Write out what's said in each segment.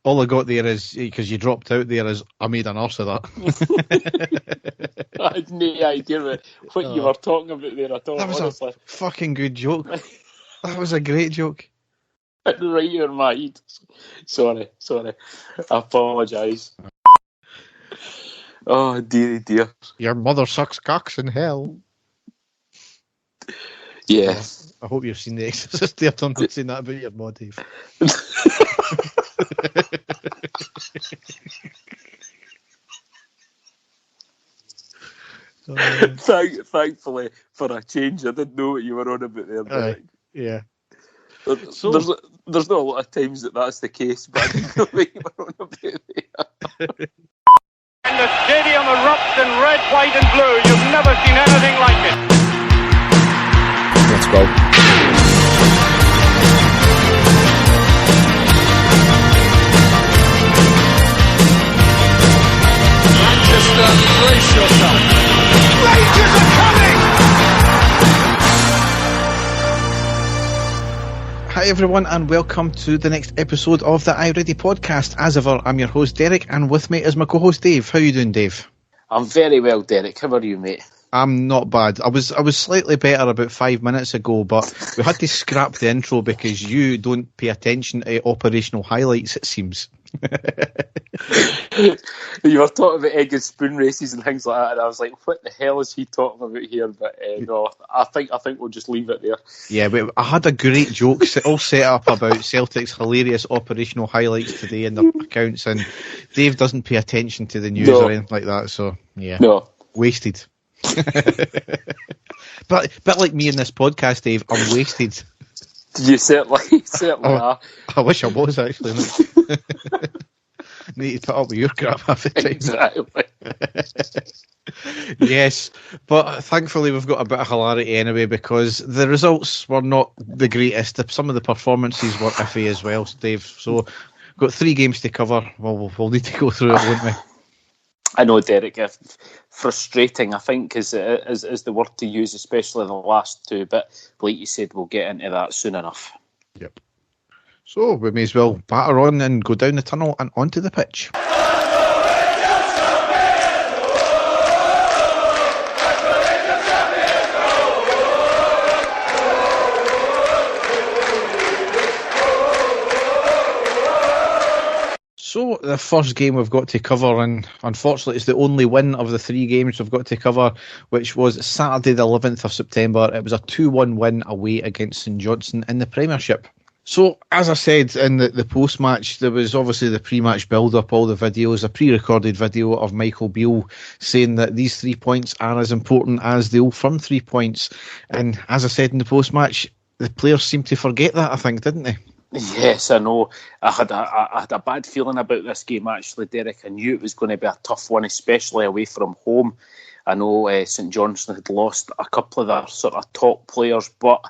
All I got there is, because you dropped out there, is I made an arse of that. I had no idea what you were talking about there at all, that was honestly. a fucking good joke. That was a great joke. Right in my head. Sorry. I apologise. Oh, dear. Your mother sucks cocks in hell. Yeah. I hope you've seen The Exorcist there. I'm not saying that about your mod, Dave. Thankfully, for a change, I didn't know what you were on about there. Yeah. There's not a lot of times that's the case, but I didn't know what you were on about there. And the stadium erupts in red, white and blue. You've never seen anything like it. Let's go. Manchester, brace yourself. Rangers are coming! Hi everyone, and welcome to the next episode of the iReady podcast. As ever, I'm your host Derek, and with me is my co-host Dave. How are you doing, Dave? I'm very well, Derek. How are you, mate? I'm not bad. I was slightly better about 5 minutes ago, but we had to scrap the intro because you don't pay attention to operational highlights, it seems. You were talking about egg and spoon races and things like that, and I was like, what the hell is he talking about here? But no, I think we'll just leave it there. Yeah, but I had a great joke all set up about Celtic's hilarious operational highlights today in their accounts, and Dave doesn't pay attention to the news or anything like that, so yeah. No. Wasted. But like me in this podcast, Dave, I'm wasted. You certainly are. I wish I was, actually. Need to put up with your crap half the time. Exactly. Yes, but thankfully we've got a bit of hilarity anyway, because the results were not the greatest. Some of the performances were iffy as well, Dave. So we've got 3 games to cover. Well, we'll need to go through it, won't we? I know, Derek. Frustrating, I think, is the word to use, especially the last 2. But like you said, we'll get into that soon enough. Yep. So we may as well batter on and go down the tunnel and onto the pitch. So the first game we've got to cover, and unfortunately it's the only win of the 3 games we've got to cover, which was Saturday the 11th of September. It was a 2-1 win away against St Johnstone in the Premiership. So, as I said in the post-match, there was obviously the pre-match build-up, all the videos, a pre-recorded video of Michael Beale saying that these 3 points are as important as the Old Firm 3 points. And as I said in the post-match, the players seemed to forget that, I think, didn't they? Yes, I know. I had a bad feeling about this game, actually, Derek. I knew it was going to be a tough one, especially away from home. I know St Johnstone had lost a couple of their sort of top players, but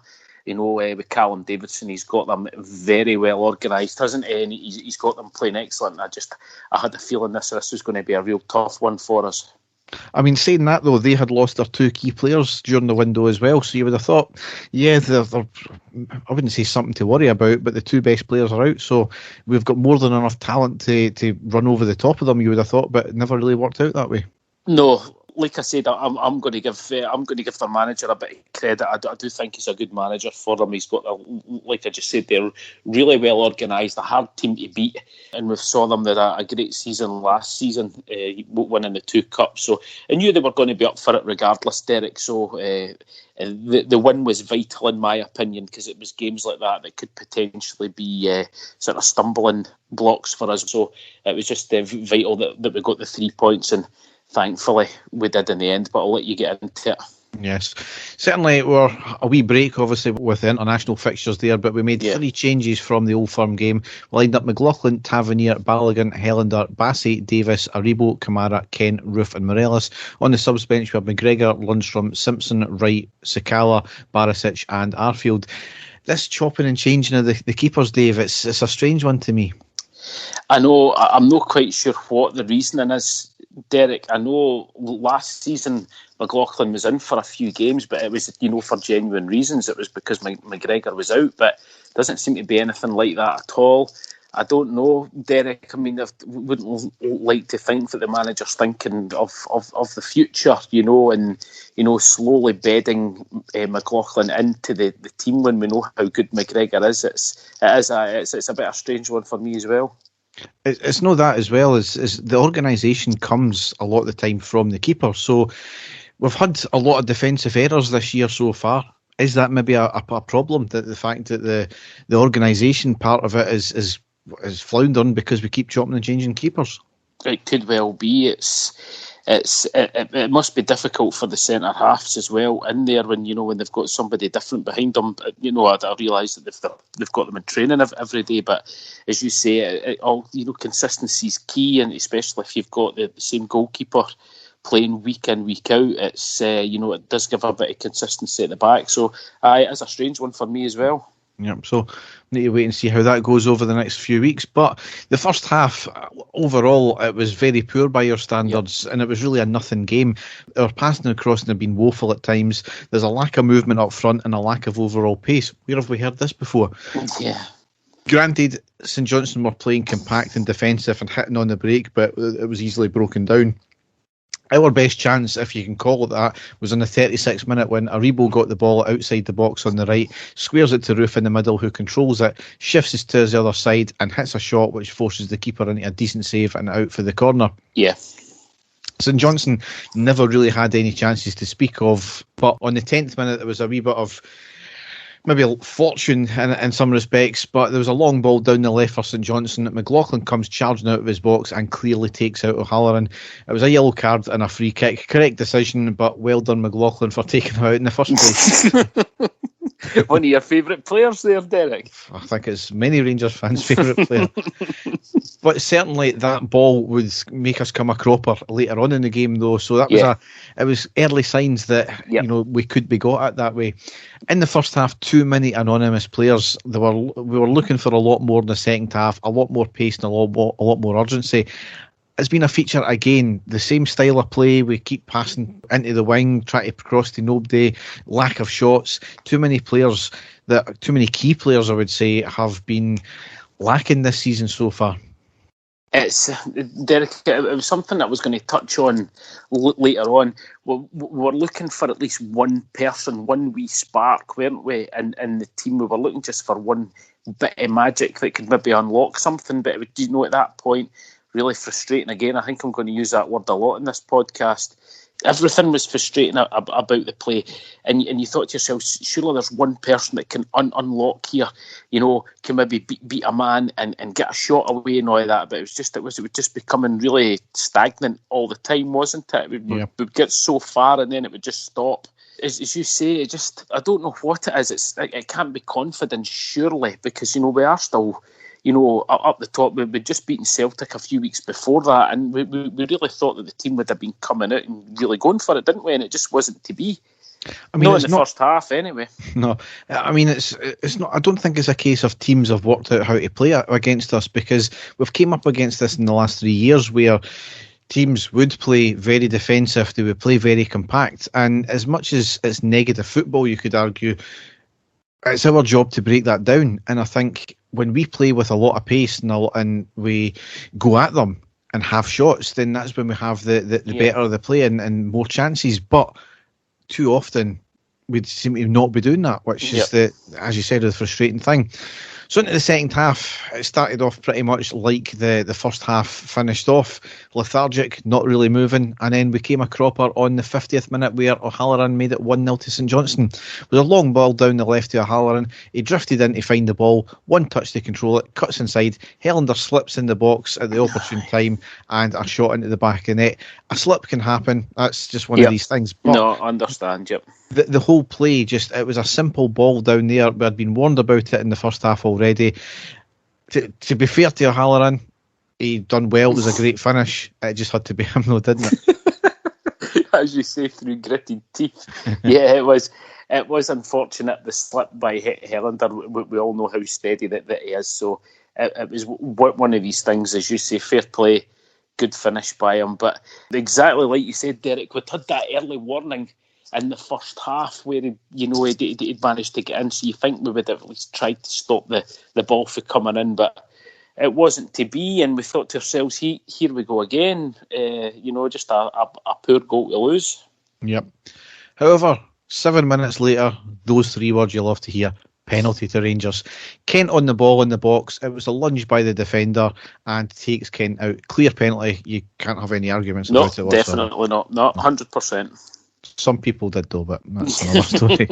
you know, with Callum Davidson, he's got them very well organised, hasn't he? And he's got them playing excellent. I had a feeling this was going to be a real tough one for us. I mean, saying that though, they had lost their 2 key players during the window as well, so you would have thought, yeah, they're I wouldn't say something to worry about, but the 2 best players are out, so we've got more than enough talent to run over the top of them, you would have thought, but it never really worked out that way. No. Like I said, I'm going to give the manager a bit of credit. I do think he's a good manager for them. He's got, like I just said, they're really well organised, a hard team to beat, and we saw them with a great season last season, winning the 2 cups. So I knew they were going to be up for it regardless, Derek. So the win was vital in my opinion, because it was games like that could potentially be sort of stumbling blocks for us. So it was just vital that we got the 3 points, and thankfully we did in the end, but I'll let you get into it. Yes, certainly we're a wee break obviously with the international fixtures there, but we made 3 changes from the Old Firm game. We lined up McLaughlin, Tavernier, Balogun, Helander, Bassey, Davis, Aribo, Kamara, Kent, Roof and Morelos. On the subs bench we have McGregor, Lundstrom, Simpson, Wright, Sakala, Barisic and Arfield. This chopping and changing of the keepers, Dave, it's a strange one to me. I know, I'm not quite sure what the reasoning is, Derek. I know last season McLaughlin was in for a few games, but it was, for genuine reasons. It was because McGregor was out, but it doesn't seem to be anything like that at all. I don't know, Derek. I mean, I wouldn't like to think that the manager's thinking of the future, and slowly bedding McLaughlin into the team when we know how good McGregor is. It's a bit of a strange one for me as well. It's not that as well as the organisation comes a lot of the time from the keeper. So we've had a lot of defensive errors this year so far. Is that maybe a problem? That the fact that the organisation part of it is floundering because we keep chopping and changing keepers? It could well be. It must be difficult for the centre halves as well in there when they've got somebody different behind them. I realise that they've got them in training every day, but as you say, consistency is key, and especially if you've got the same goalkeeper playing week in, week out, it's it does give a bit of consistency at the back. So it's a strange one for me as well. Yep, so need to wait and see how that goes over the next few weeks. But the first half, overall, it was very poor by your standards, and it was really a nothing game. Our passing and crossing have been woeful at times. There's a lack of movement up front and a lack of overall pace. Where have we heard this before? Yeah. Granted, St Johnstone were playing compact and defensive and hitting on the break, but it was easily broken down. Our best chance, if you can call it that, was on the 36th minute when Aribo got the ball outside the box on the right, squares it to Roof in the middle, who controls it, shifts it to the other side and hits a shot which forces the keeper into a decent save and out for the corner. Yeah. St Johnstone never really had any chances to speak of, but on the 10th minute there was a wee bit of maybe fortune in some respects, but there was a long ball down the left for St Johnstone. McLaughlin comes charging out of his box and clearly takes out O'Halloran. It was a yellow card and a free kick. Correct decision, but well done McLaughlin for taking him out in the first place. One of your favourite players there, Derek. I think it's many Rangers fans' favourite player. But certainly that ball would make us come a cropper later on in the game, though. So that was it was early signs that we could be got at that way. In the first half, too many anonymous players. We were looking for a lot more in the second half, a lot more pace and a lot more urgency. It's been a feature again, the same style of play. We keep passing into the wing, trying to cross to nobody, lack of shots. Too many key players, I would say, have been lacking this season so far. It's Derek. It was something that I was going to touch on later on. We're looking for at least one person, one wee spark, weren't we? In the team, we were looking just for one bit of magic that could maybe unlock something. But at that point, really frustrating. Again, I think I'm going to use that word a lot in this podcast. Everything was frustrating about the play, and you thought to yourself, surely there's one person that can unlock here, can maybe beat a man and get a shot away and all that. But it was just becoming really stagnant all the time, wasn't it? We'd get so far and then it would just stop. As you say, I don't know what it is. It can't be confidence, surely, because we are still, up the top. We'd just beaten Celtic a few weeks before that, and we really thought that the team would have been coming out and really going for it, didn't we? And it just wasn't to be. I mean, not in the first half, anyway. No, I mean it's not. I don't think it's a case of teams have worked out how to play against us, because we've came up against this in the last 3 years where teams would play very defensive, they would play very compact, and as much as it's negative football, you could argue, it's our job to break that down. And I think when we play with a lot of pace and we go at them and have shots, then that's when we have the better of the play and more chances. But too often we seem to not be doing that, which is as you said, the frustrating thing. So into the second half, it started off pretty much like the first half finished off. Lethargic, not really moving, and then we came a cropper on the 50th minute where O'Halloran made it 1-0 to St Johnstone. With a long ball down the left to O'Halloran, he drifted in to find the ball, one touch to control it, cuts inside, Helander slips in the box at the opportune time, and a shot into the back of the net. A slip can happen, that's just one of these things. But no, I understand, The whole play, it was a simple ball down there. We had been warned about it in the first half already. To be fair to O'Halloran, he done well. It was a great finish. It just had to be him though, didn't it? As you say, through gritted teeth. Yeah, it was. It was unfortunate, the slip by Helander. We all know how steady that he is. So it was one of these things, as you say, fair play, good finish by him. But exactly like you said, Derek, we'd had that early warning in the first half where he'd managed to get in, so you think we would have at least tried to stop the ball from coming in, but it wasn't to be, and we thought to ourselves, here we go again. Just a poor goal to lose. Yep. However, 7 minutes later, those 3 words you love to hear: penalty to Rangers. Kent on the ball in the box. It was a lunge by the defender and takes Kent out. Clear penalty. You can't have any arguments about it. No, definitely not. Not 100%. Some people did though, but that's another story.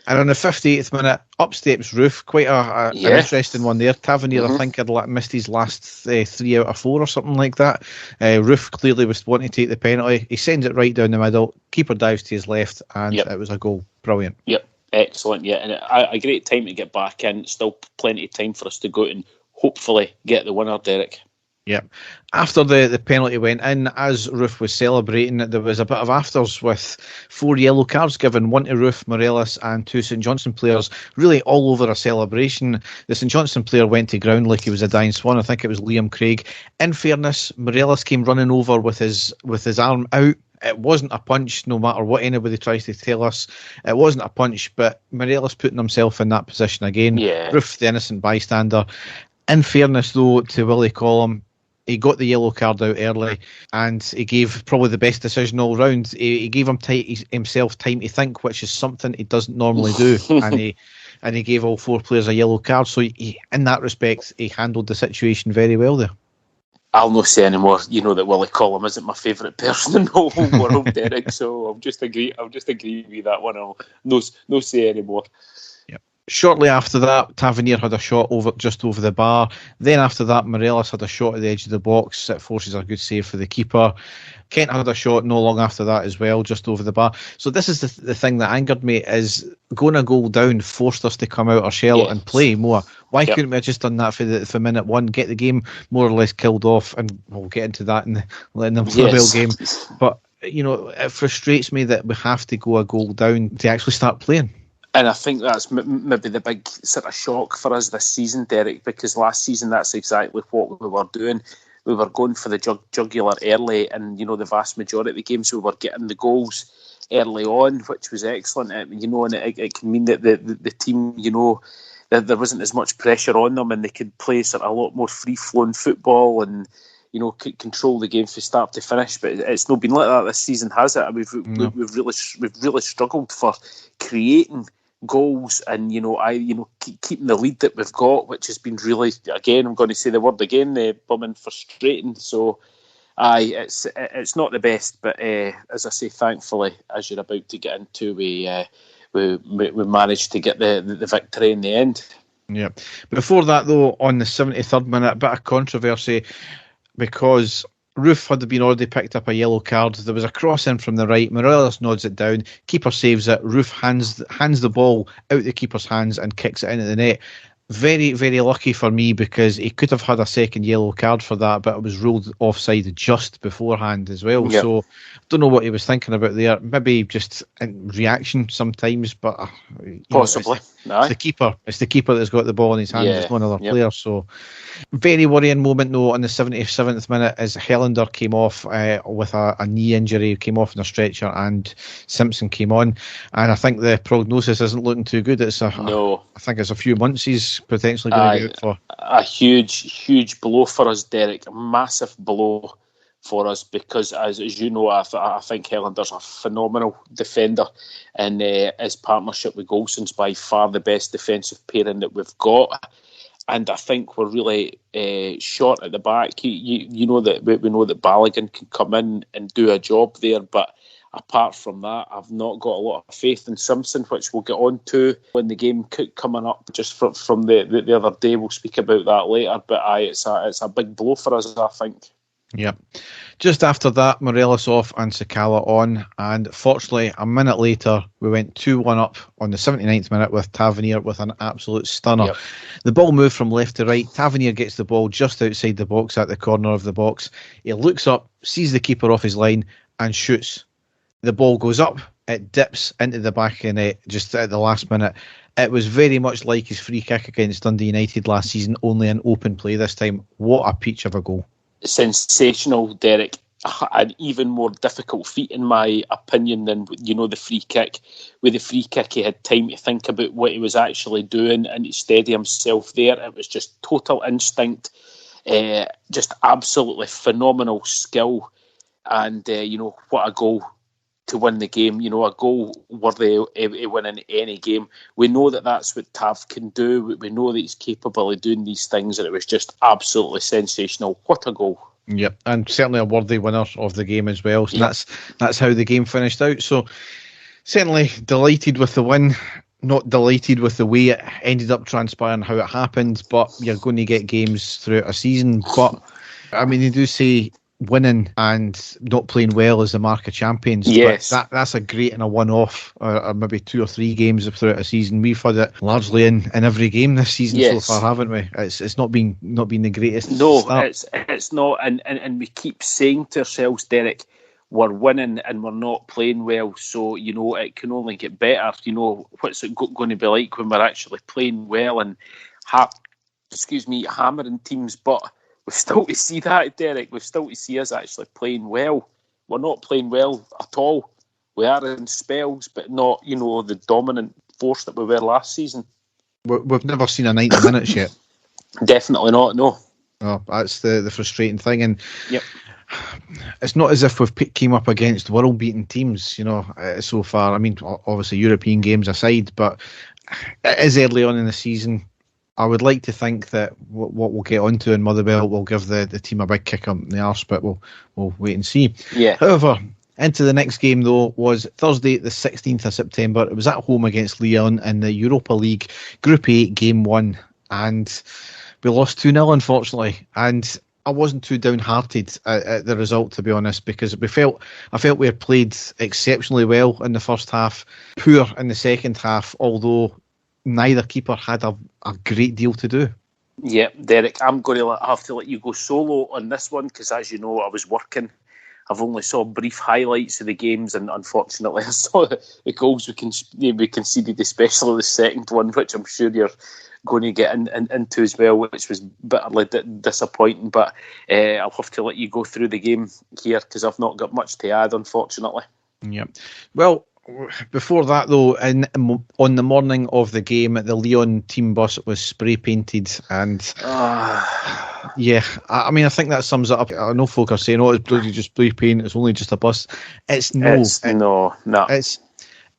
And on the 58th minute, up steps Roof. Quite an interesting one there. Tavernier, I think, had missed his last 3 out of 4 or something like that. Roof clearly was wanting to take the penalty. He sends it right down the middle. Keeper dives to his left, and it was a goal. Brilliant. Yep, excellent. Yeah, and a great time to get back in. Still plenty of time for us to go out and hopefully get the winner, Derek. Yep. After the penalty went in, as Roof was celebrating, there was a bit of afters with 4 yellow cards given, 1 to Roof, Morelos and 2 St Johnstone players, really all over a celebration. The St Johnstone player went to ground like he was a dying swan. I think it was Liam Craig. In fairness, Morelos came running over with his arm out. It wasn't a punch, no matter what anybody tries to tell us. It wasn't a punch, but Morelos putting himself in that position again. Yeah. Roof, the innocent bystander. In fairness, though, to Willie Collum, he got the yellow card out early, and he gave probably the best decision all round. He gave himself time to think, which is something he doesn't normally do, and he gave all 4 players a yellow card. So in that respect, he handled the situation very well there. I'll not say anymore. You know that Willie Collum isn't my favourite person in the whole world, Derek. So I'll just agree with that one. I'll no say anymore. Shortly after that, Tavernier had a shot just over the bar. Then after that, Morelos had a shot at the edge of the box. It forces a good save for the keeper. Kent had a shot no long after that as well, just over the bar. So this is the thing that angered me, is going a goal down forced us to come out our shell and play more. Why couldn't we have just done that for minute 1, get the game more or less killed off, and we'll get into that in the Motherwell game. But, it frustrates me that we have to go a goal down to actually start playing. And I think that's maybe the big sort of shock for us this season, Derek, because last season that's exactly what we were doing. We were going for the jugular early, and the vast majority of the games we were getting the goals early on, which was excellent. And it can mean that the team, that there wasn't as much pressure on them, and they could play sort of a lot more free-flowing football and control the game from start to finish. But it's not been like that this season, has it? We've really struggled for creating goals and keeping the lead that we've got, which has been really, again, I'm going to say the word again, bumming frustrating. So it's not the best, but as I say, thankfully, as you're about to get into, we managed to get the victory in the end. Yeah. Before that, though, on the 73rd minute, a bit of controversy, because Roof had been already picked up a yellow card. There was a cross in from the right. Morelos nods it down. Keeper saves it. Roof hands the ball out the keeper's hands and kicks it into the net. Very, very lucky for me, because he could have had a second yellow card for that, but it was ruled offside just beforehand as well. Yep. So I don't know what he was thinking about there. Maybe just in reaction sometimes, but possibly. It's the keeper that's got the ball in his hands. It's no other player. So very worrying moment though on the 77th minute as Helander came off with a knee injury, came off in a stretcher, and Simpson came on. And I think the prognosis isn't looking too good. I think it's a few months he's potentially going to be out for. A huge blow for us, Derek. A massive blow for us, because as you know, I think Helander's a phenomenal defender, and his partnership with Golson's by far the best defensive pairing that we've got. And I think we're really short at the back. You know that we know that Balogun can come in and do a job there, but apart from that, I've not got a lot of faith in Simpson, which we'll get on to when the game coming up. Just from the other day, we'll speak about that later. But it's a big blow for us, I think. Yeah. Just after that, Morelos off and Sakala on, and fortunately a minute later we went 2-1 up on the 79th minute with Tavernier with an absolute stunner. Yep. The ball moved from left to right. Tavernier gets the ball just outside the box at the corner of the box. He looks up, sees the keeper off his line and shoots. The ball goes up, it dips into the back of the net just at the last minute. It was very much like his free kick against Dundee United last season, only an open play this time. What a peach of a goal. Sensational, Derek. an even more difficult feat, in my opinion, than the free kick. With the free kick, he had time to think about what he was actually doing and to steady himself there. It was just total instinct, just absolutely phenomenal skill, and what a goal to win the game. A goal worthy of winning any game. We know that that's what Tav can do. We know that he's capable of doing these things, and it was just absolutely sensational. What a goal. Yep, and certainly a worthy winner of the game as well. So that's how the game finished out. So certainly delighted with the win, not delighted with the way it ended up transpiring, how it happened, but you're going to get games throughout a season. But, I mean, they do say winning and not playing well is the mark of champions. Yes. But that's a great and a one-off, or maybe 2 or 3 games throughout a season. We've had it largely in every game this season so far, haven't we? It's not been the greatest. No, start. it's not, and we keep saying to ourselves, Derek, we're winning and we're not playing well, so it can only get better. What's it going to be like when we're actually playing well and hammering teams? But we've still to see that, Derek. We've still to see us actually playing well. We're not playing well at all. We are in spells, but not, the dominant force that we were last season. We've never seen a 90 minutes yet. Definitely not, no. Oh, that's the frustrating thing. And yep. It's not as if we've came up against world-beating teams, so far. I mean, obviously European games aside, but it is early on in the season. I would like to think that what we'll get onto in Motherwell will give the team a big kick up in the arse, but we'll wait and see. Yeah. However, into the next game, though, was Thursday, the 16th of September. It was at home against Lyon in the Europa League Group 8, Game 1, and we lost 2-0, unfortunately. And I wasn't too downhearted at the result, to be honest, because I felt we had played exceptionally well in the first half, poor in the second half, although neither keeper had a great deal to do. Yeah, Derek, I'm going to have to let you go solo on this one because, as you know, I was working. I've only saw brief highlights of the games, and unfortunately I saw the goals we conceded, especially the second one, which I'm sure you're going to get into as well, which was bitterly disappointing. But I'll have to let you go through the game here because I've not got much to add, unfortunately. Yeah. Well, before that, though, on the morning of the game, the Lyon team bus was spray painted, and yeah, I mean, I think that sums it up. I know folk are saying, "Oh, it's bloody just spray paint. It's only just a bus." It's no.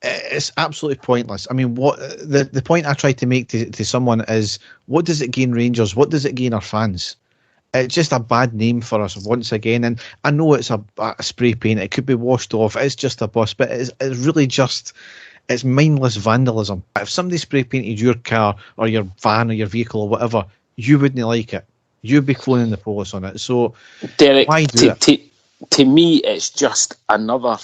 It's absolutely pointless. I mean, what the point I tried to make to someone is, what does it gain Rangers? What does it gain our fans? It's just a bad name for us once again. And I know it's a spray paint. It could be washed off. It's just a bus. But it's really just, it's mindless vandalism. If somebody spray painted your car or your van or your vehicle or whatever, you wouldn't like it. You'd be phoning the police on it. So, Derek, why do it? To me, it's just another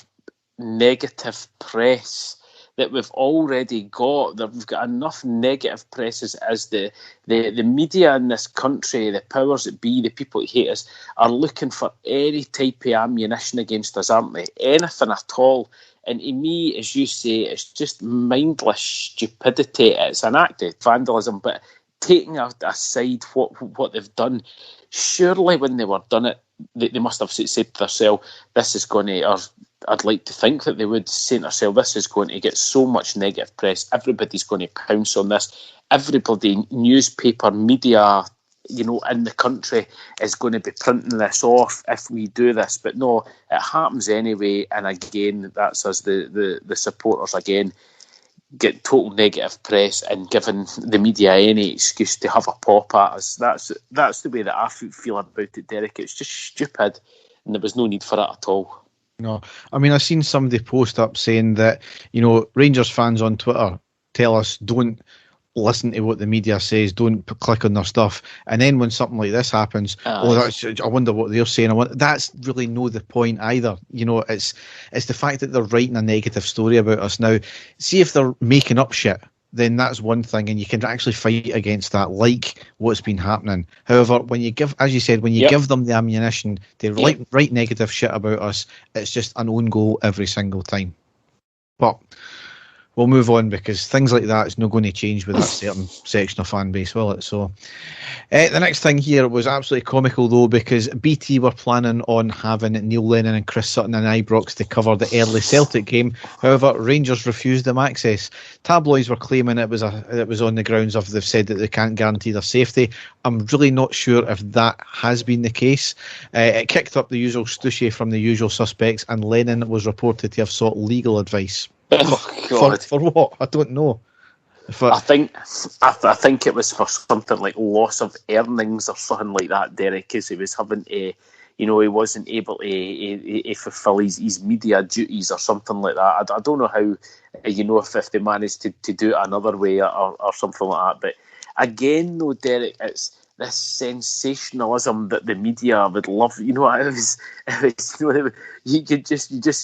negative press that we've already got. We've got enough negative presses as the media in this country, the powers that be, the people who hate us, are looking for any type of ammunition against us, aren't they? Anything at all. And to me, as you say, it's just mindless stupidity. It's an act of vandalism, but taking aside what they've done, surely when they were done it, they must have said to themselves, this is going to, or I'd like to think that they would say to themselves, this is going to get so much negative press, everybody's going to pounce on this, everybody, newspaper, media, in the country is going to be printing this off if we do this. But no, it happens anyway, and again, that's us, the supporters, again, get total negative press and giving the media any excuse to have a pop at us. That's the way that I feel about it, Derek. It's just stupid, and there was no need for it at all. No, I mean, I've seen somebody post up saying that, Rangers fans on Twitter tell us don't listen to what the media says, don't click on their stuff, and then when something like this happens, I wonder what they're saying. That's really no the point either. It's the fact that they're writing a negative story about us. Now, see if they're making up shit, then that's one thing, and you can actually fight against that, like what's been happening. However, when you give, as you said, give them the ammunition to write negative shit about us, it's just an own goal every single time. But we'll move on, because things like that is not going to change with that certain section of fan base, will it? So the next thing here was absolutely comical, though, because BT were planning on having Neil Lennon and Chris Sutton and Ibrox to cover the early Celtic game. However, Rangers refused them access. Tabloids were claiming it was on the grounds of, they've said that they can't guarantee their safety. I'm really not sure if that has been the case. It kicked up the usual stushy from the usual suspects, and Lennon was reported to have sought legal advice. Oh, God. For what? I don't know. I think it was for something like loss of earnings or something like that, Derek, because he was having he wasn't able to fulfil his media duties or something like that. I don't know how, if they managed to do it another way or something like that. But again, though, Derek, it's this sensationalism that the media would love. You just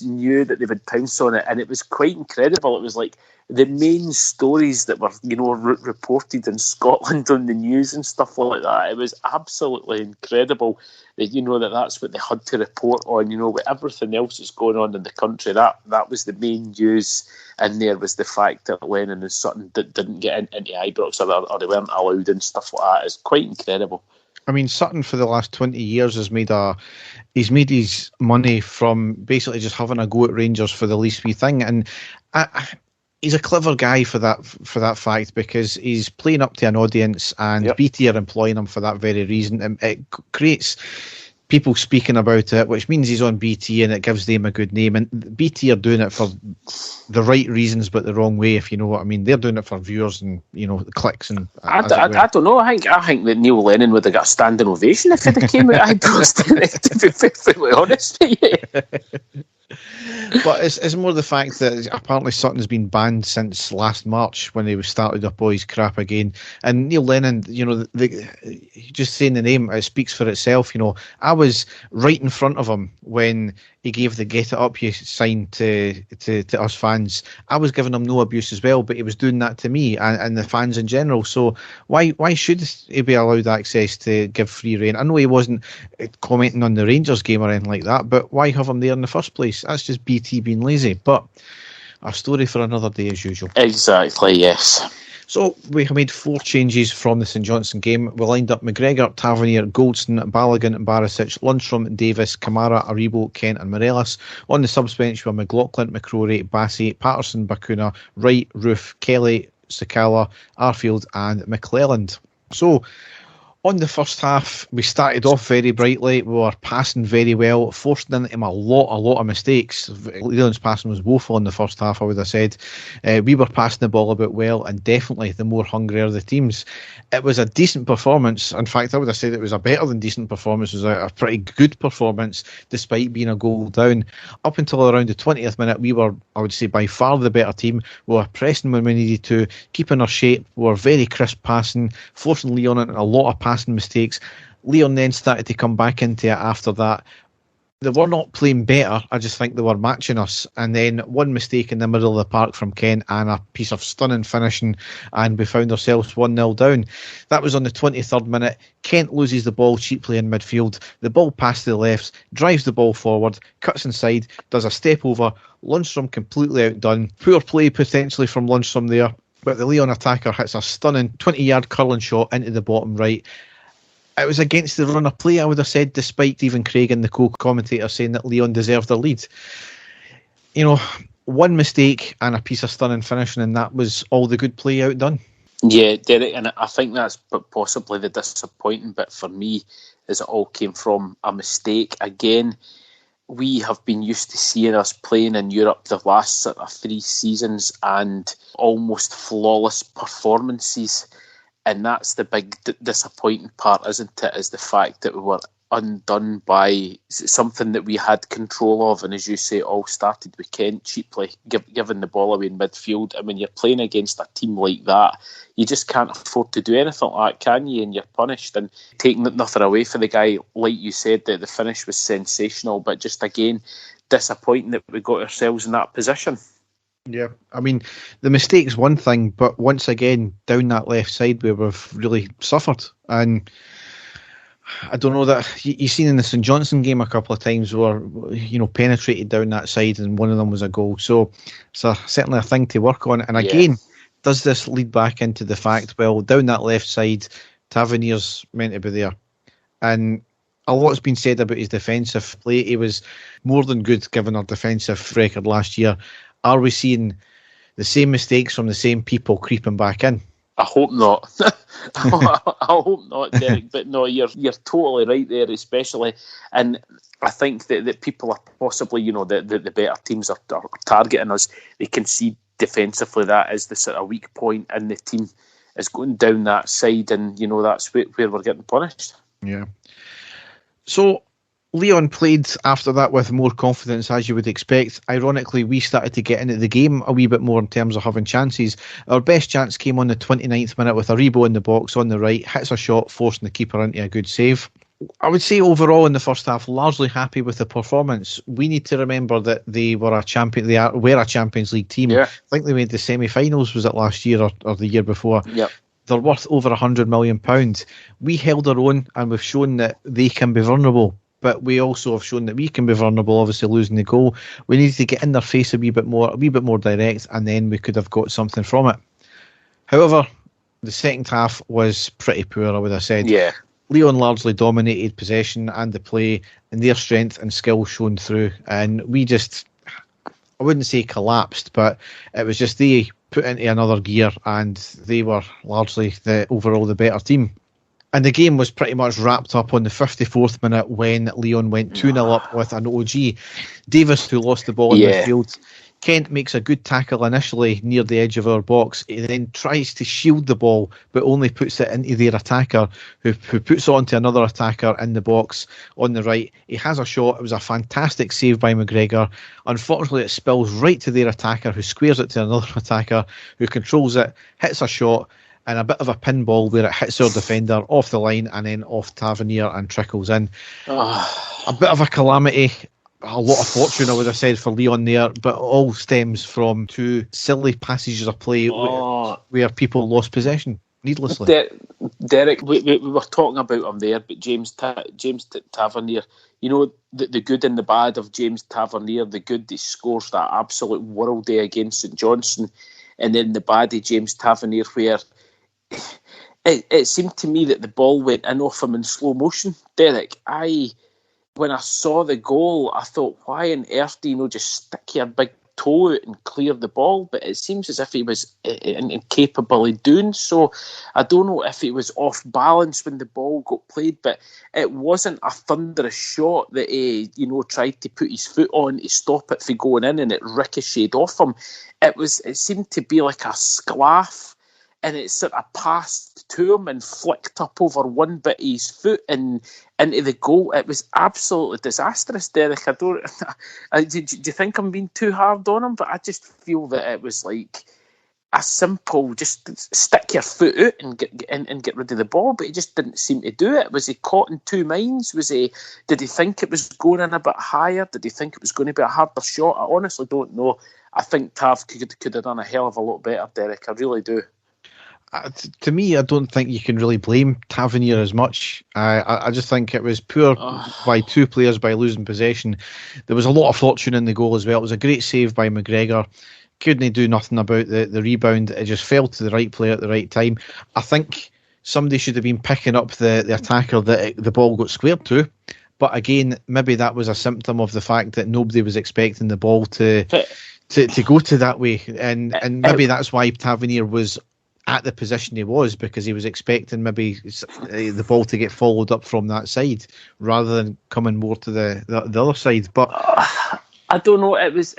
knew that they would pounce on it, and it was quite incredible. It was like the main stories that were, reported in Scotland on the news and stuff like that. It was absolutely incredible that that's what they had to report on. With everything else that's going on in the country, that was the main news. And there was the fact that Lennon and Sutton didn't get into Ibrox, or they weren't allowed and stuff like that. It's quite incredible. I mean, Sutton for the last 20 years has made his money from basically just having a go at Rangers for the least wee thing, and he's a clever guy for that fact, because he's playing up to an audience, and yep. BT are employing him for that very reason. And it creates people speaking about it, which means he's on BT, and it gives them a good name. And BT are doing it for the right reasons, but the wrong way, if you know what I mean. They're doing it for viewers and clicks. And I don't know. I think that Neil Lennon would have got a standing ovation if it came out. To be perfectly honest with you. But it's more the fact that apparently Sutton's been banned since last March, when he was started up all his crap again. And Neil Lennon, just saying the name, it speaks for itself. I was right in front of him when he gave the "Get It Up You" sign to us fans. I was giving him no abuse as well, but he was doing that to me and the fans in general. So why should he be allowed access to give free rein? I know he wasn't commenting on the Rangers game or anything like that, but why have him there in the first place? That's just BT being lazy. But a story for another day, as usual. Exactly, yes. So we have made 4 changes from the St Johnstone game. We lined up McGregor, Tavernier, Goldson, Balogun, Barisic, Lundstrom, Davis, Kamara, Aribo, Kent and Morelos. On the subs bench were McLaughlin, McCrory, Bassey, Patterson, Bacuna, Wright, Roof, Kelly, Sakala, Arfield and McClelland. So on the first half, we started off very brightly. We were passing very well, forcing into him a lot of mistakes. Leon's passing was woeful in the first half, I would have said. We were passing the ball about well, and definitely the more hungrier the teams. It was a decent performance. In fact, I would have said it was a better than decent performance. It was a pretty good performance, despite being a goal down. Up until around the 20th minute, we were, I would say, by far the better team. We were pressing when we needed to, keeping our shape. We were very crisp passing, forcing Lyon into a lot of passing mistakes. Lyon then started to come back into it after that. They were not playing better, I just think they were matching us. And then one mistake in the middle of the park from Kent and a piece of stunning finishing, and we found ourselves 1-0 down. That was on the 23rd minute. Kent loses the ball cheaply in midfield. The ball passes to the left, drives the ball forward, cuts inside, does a step over. Lundstrom completely outdone. Poor play potentially from Lundstrom there, but the Lyon attacker hits a stunning 20-yard curling shot into the bottom right. It was against the run of play, I would have said, despite Stephen Craig and the co-commentator saying that Lyon deserved the lead. One mistake and a piece of stunning finishing, and that was all the good play outdone. Yeah, Derek, and I think that's possibly the disappointing bit for me, is it all came from a mistake. Again, we have been used to seeing us playing in Europe the last sort of 3 seasons and almost flawless performances. And that's the big disappointing part, isn't it? Is the fact that we were undone by something that we had control of. And as you say, it all started with Kent cheaply giving the ball away in midfield. And when you're playing against a team like that, you just can't afford to do anything like that, can you? And you're punished. And taking nothing away for the guy, like you said, that the finish was sensational. But just again, disappointing that we got ourselves in that position. Yeah, I mean, the mistake's one thing, but once again, down that left side where we've really suffered. And I don't know that you've seen in the St Johnstone game a couple of times where penetrated down that side and one of them was a goal. So it's certainly a thing to work on. And again, does this lead back into the fact, well, down that left side, Tavernier's meant to be there, and a lot's been said about his defensive play. He was more than good given our defensive record last year. Are we seeing the same mistakes from the same people creeping back in? I hope not. I hope not, Derek. But no, you're totally right there, especially. And I think that people are possibly, the better teams are targeting us. They can see defensively that is the sort of weak point, and the team is going down that side, and that's where we're getting punished. Yeah. So Lyon played after that with more confidence, as you would expect. Ironically, we started to get into the game a wee bit more in terms of having chances. Our best chance came on the 29th minute with a Rebo in the box on the right, hits a shot, forcing the keeper into a good save. I would say overall in the first half, largely happy with the performance. We need to remember that they were a Champions League team. Yeah. I think they made the semi-finals, was it last year or the year before? Yep. They're worth over £100 million. We held our own, and we've shown that they can be vulnerable. But we also have shown that we can be vulnerable, obviously losing the goal. We needed to get in their face a wee bit more direct, and then we could have got something from it. However, the second half was pretty poor, I would have said. Yeah. Lyon largely dominated possession and the play, and their strength and skill shone through. And we just, I wouldn't say collapsed, but it was just they put into another gear, and they were largely the better team. And the game was pretty much wrapped up on the 54th minute when Lyon went 2-0 up with an OG. Davis, who lost the ball in midfield. Kent makes a good tackle initially near the edge of our box. He then tries to shield the ball, but only puts it into their attacker, who puts it onto another attacker in the box on the right. He has a shot. It was a fantastic save by McGregor. Unfortunately, it spills right to their attacker, who squares it to another attacker, who controls it, hits a shot, and a bit of a pinball where it hits our defender off the line and then off Tavernier and trickles in. A bit of a calamity. A lot of fortune, I would have said, for Lyon there, but it all stems from two silly passages of play where people lost possession needlessly. Derek, we were talking about him there, but James Tavernier, the good and the bad of James Tavernier. The good, he scores that absolute world day against St Johnstone, and then the bad of James Tavernier, where it seemed to me that the ball went in off him in slow motion. Derek, when I saw the goal, I thought, why on earth do you just stick your big toe out and clear the ball? But it seems as if he was incapable of doing so. I don't know if he was off balance when the ball got played, but it wasn't a thunderous shot that he, tried to put his foot on to stop it from going in, and it ricocheted off him. It seemed to be like a sclaff, and it sort of passed to him and flicked up over one bit of his foot and into the goal. It was absolutely disastrous, Derek. Do you think I'm being too hard on him? But I just feel that it was like a simple, just stick your foot out and get rid of the ball, but he just didn't seem to do it. Was he caught in two minds? Did he think it was going in a bit higher? Did he think it was going to be a harder shot? I honestly don't know. I think Tav could have done a hell of a lot better, Derek. I really do. To me, I don't think you can really blame Tavernier as much. I just think it was poor by two players by losing possession. There was a lot of fortune in the goal as well. It was a great save by McGregor. Couldn't do nothing about the rebound. It just fell to the right player at the right time. I think somebody should have been picking up the attacker that the ball got squared to. But again, maybe that was a symptom of the fact that nobody was expecting the ball to go to that way. And maybe that's why Tavernier was at the position he was, because he was expecting maybe the ball to get followed up from that side rather than coming more to the other side. But I don't know. It was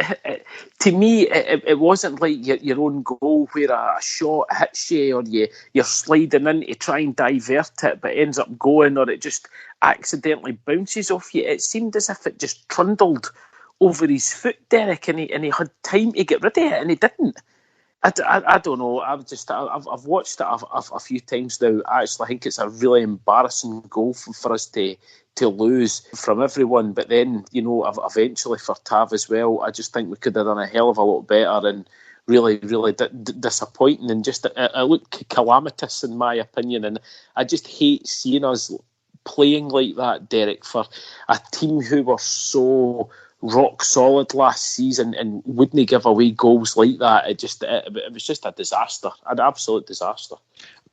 to me. It wasn't like your own goal where a shot hits you or you're sliding in to try and divert it, but ends up going, or it just accidentally bounces off you. It seemed as if it just trundled over his foot, Derek, and he had time to get rid of it, and he didn't. I don't know. I've watched it a few times now. I actually think it's a really embarrassing goal for us to lose from everyone. But then, eventually for Tav as well, I just think we could have done a hell of a lot better, and really, really disappointing, and just it looked calamitous in my opinion. And I just hate seeing us playing like that, Derek, for a team who were so rock solid last season and wouldn't give away goals like that. It was just a disaster, an absolute disaster.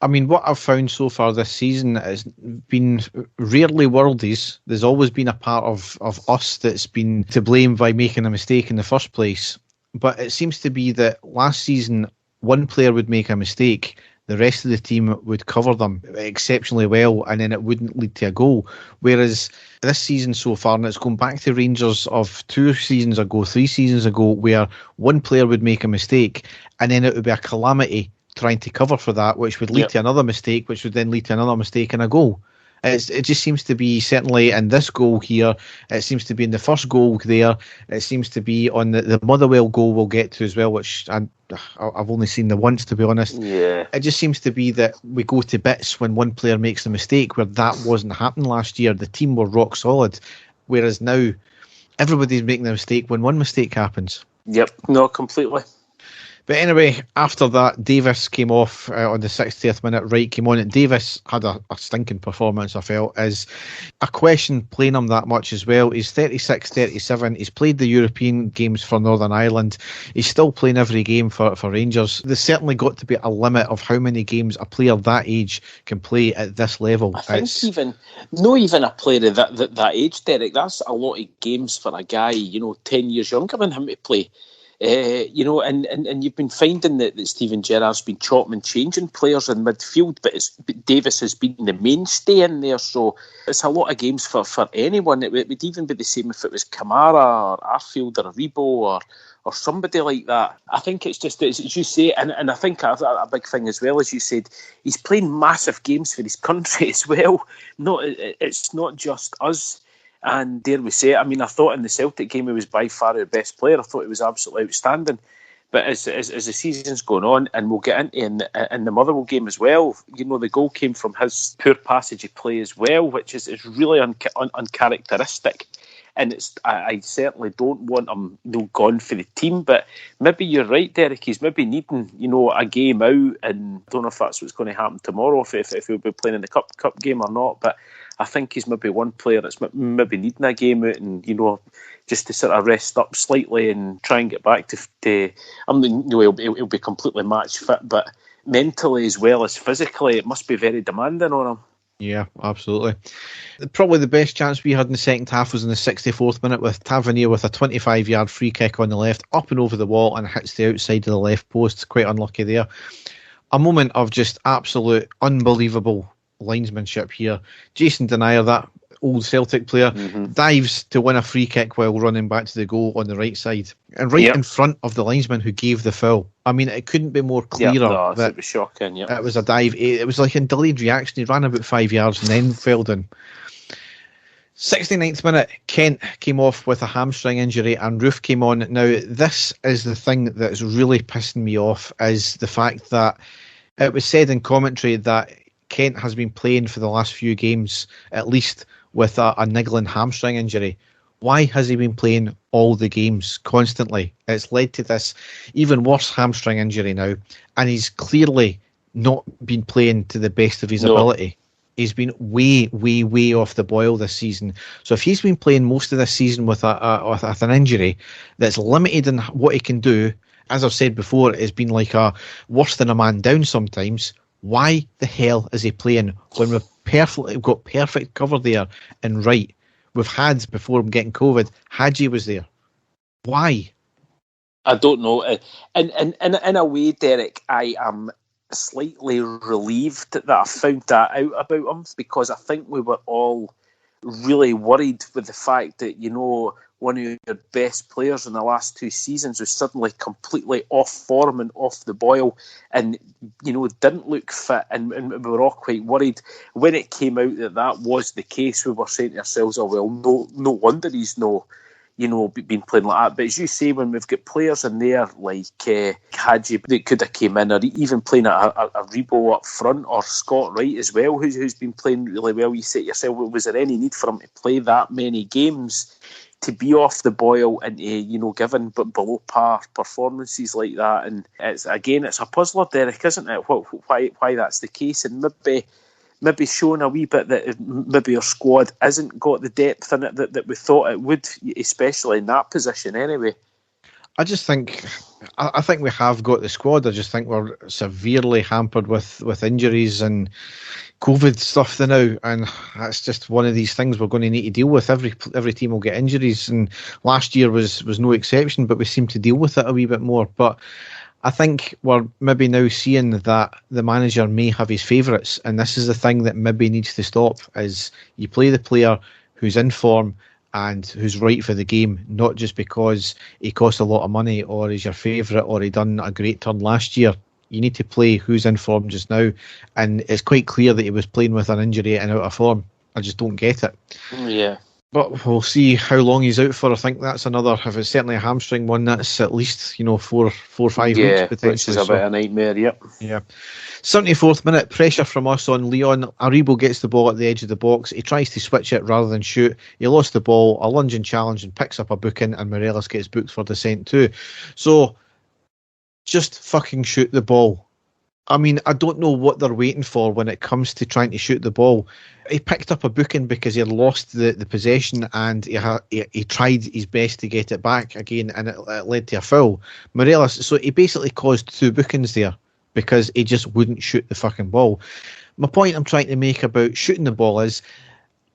I mean, what I've found so far this season has been rarely worldies. There's always been a part of us that's been to blame by making a mistake in the first place. But it seems to be that last season, one player would make a mistake, the rest of the team would cover them exceptionally well, and then it wouldn't lead to a goal. Whereas this season so far, and it's going back to Rangers of 3 seasons ago, where one player would make a mistake, and then it would be a calamity trying to cover for that, which would lead to another mistake, which would then lead to another mistake and a goal. It just seems to be, certainly in this goal here, it seems to be in the first goal there, it seems to be on the Motherwell goal we'll get to as well, which I've only seen the once, to be honest. Yeah. It just seems to be that we go to bits when one player makes a mistake, where that wasn't happening last year. The team were rock solid, whereas now everybody's making a mistake when one mistake happens. Yep, no, completely. But anyway, after that, Davis came off on the 60th minute. Wright came on. Davis had a stinking performance, I felt. Is a question playing him that much as well. He's 36, 37. He's played the European games for Northern Ireland. He's still playing every game for Rangers. There's certainly got to be a limit of how many games a player that age can play at this level. I think not even a player of that age, Derek, that's a lot of games for a guy, 10 years younger than him to play. And you've been finding that Steven Gerrard's been chopping and changing players in midfield, but Davis has been the mainstay in there, so it's a lot of games for anyone. It would even be the same if it was Kamara or Arfield or Rebo or somebody like that. I think it's just, as you say, and I think a big thing as well, as you said, he's playing massive games for his country as well. It's not just us. And dare we say it, I mean, I thought in the Celtic game he was by far our best player. I thought he was absolutely outstanding. But as the season's going on, and we'll get into in the Motherwell game as well, the goal came from his poor passage of play as well, which is really uncharacteristic. And I certainly don't want him gone for the team. But maybe you're right, Derek. He's maybe needing a game out, and I don't know if that's what's going to happen tomorrow, if he'll be playing in the cup game or not. But I think he's maybe one player that's maybe needing a game out, and just to sort of rest up slightly and try and get back to I mean, he'll be completely match fit, but mentally as well as physically, it must be very demanding on him. Yeah, absolutely. Probably the best chance we had in the second half was in the 64th minute, with Tavernier with a 25-yard free kick on the left, up and over the wall, and hits the outside of the left post. Quite unlucky there. A moment of just absolute unbelievable linesmanship here. Jason Denier, that old Celtic player, dives to win a free kick while running back to the goal on the right side, and in front of the linesman who gave the foul. I mean, it couldn't be more clear that it was shocking. It was a dive. It was like in delayed reaction. He ran about 5 yards and then fell down. 69th minute, Kent came off with a hamstring injury and Roof came on. Now, this is the thing that's really pissing me off, is the fact that it was said in commentary that Kent has been playing for the last few games, at least with a niggling hamstring injury. Why has he been playing all the games constantly? It's led to this even worse hamstring injury now, and he's clearly not been playing to the best of his ability. He's been way, way, way off the boil this season. So if he's been playing most of this season with an injury that's limited in what he can do, as I've said before, it's been like a worse than a man down sometimes. Why the hell is he playing when we've got perfect cover there and Wright? We've had, before him getting COVID, Hadji was there. Why? I don't know. And in a way, Derek, I am slightly relieved that I found that out about him, because I think we were all really worried with the fact that, one of your best players in the last 2 seasons was suddenly completely off form and off the boil and, didn't look fit, and we were all quite worried. When it came out that was the case, we were saying to ourselves, oh, well, no wonder he's been playing like that. But as you say, when we've got players in there like Hadji that could have came in, or even playing a Rebo up front, or Scott Wright as well, who's been playing really well, you say to yourself, well, was there any need for him to play that many games to be off the boil and given but below par performances like that? And it's a puzzler, Derek, isn't it? Why that's the case? And maybe showing a wee bit that maybe our squad hasn't got the depth in it that we thought it would, especially in that position anyway. I think we have got the squad. I just think we're severely hampered with injuries and COVID stuff now, and that's just one of these things we're going to need to deal with. Every team will get injuries, and last year was no exception, but we seem to deal with it a wee bit more. But I think we're maybe now seeing that the manager may have his favourites, and this is the thing that maybe needs to stop, is you play the player who's in form and who's right for the game, not just because he costs a lot of money or is your favourite or he done a great turn last year. You need to play who's in form just now, and it's quite clear that he was playing with an injury and out of form. I just don't get it. Yeah. But we'll see how long he's out for. I think that's another, if it's certainly a hamstring one, that's at least 4 or 5 weeks potentially. Which is a bit of a nightmare, yep. Yeah. 74th minute, pressure from us on Lyon. Aribo gets the ball at the edge of the box. He tries to switch it rather than shoot. He lost the ball, a lunging challenge, and picks up a booking, and Morelos gets booked for dissent too. So, just fucking shoot the ball. I mean, I don't know what they're waiting for when it comes to trying to shoot the ball. He picked up a booking because he had lost the possession, and he tried his best to get it back again, and it led to a foul. Morelos, so he basically caused 2 bookings there because he just wouldn't shoot the fucking ball. My point I'm trying to make about shooting the ball is,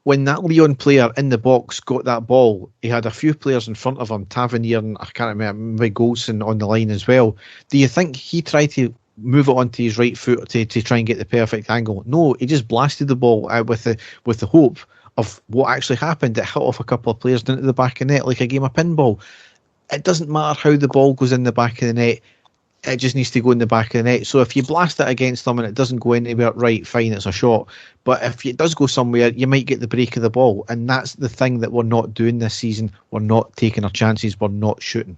when that Lyon player in the box got that ball, he had a few players in front of him, Tavernier and I can't remember, maybe Golson on the line as well. Do you think he tried to move it onto his right foot to try and get the perfect angle? No, he just blasted the ball out with the hope of what actually happened. It hit off a couple of players into the back of the net like a game of pinball. It doesn't matter how the ball goes in the back of the net. It just needs to go in the back of the net. So if you blast it against them and it doesn't go anywhere, right, fine, it's a shot. But if it does go somewhere, you might get the break of the ball. And that's the thing that we're not doing this season. We're not taking our chances. We're not shooting.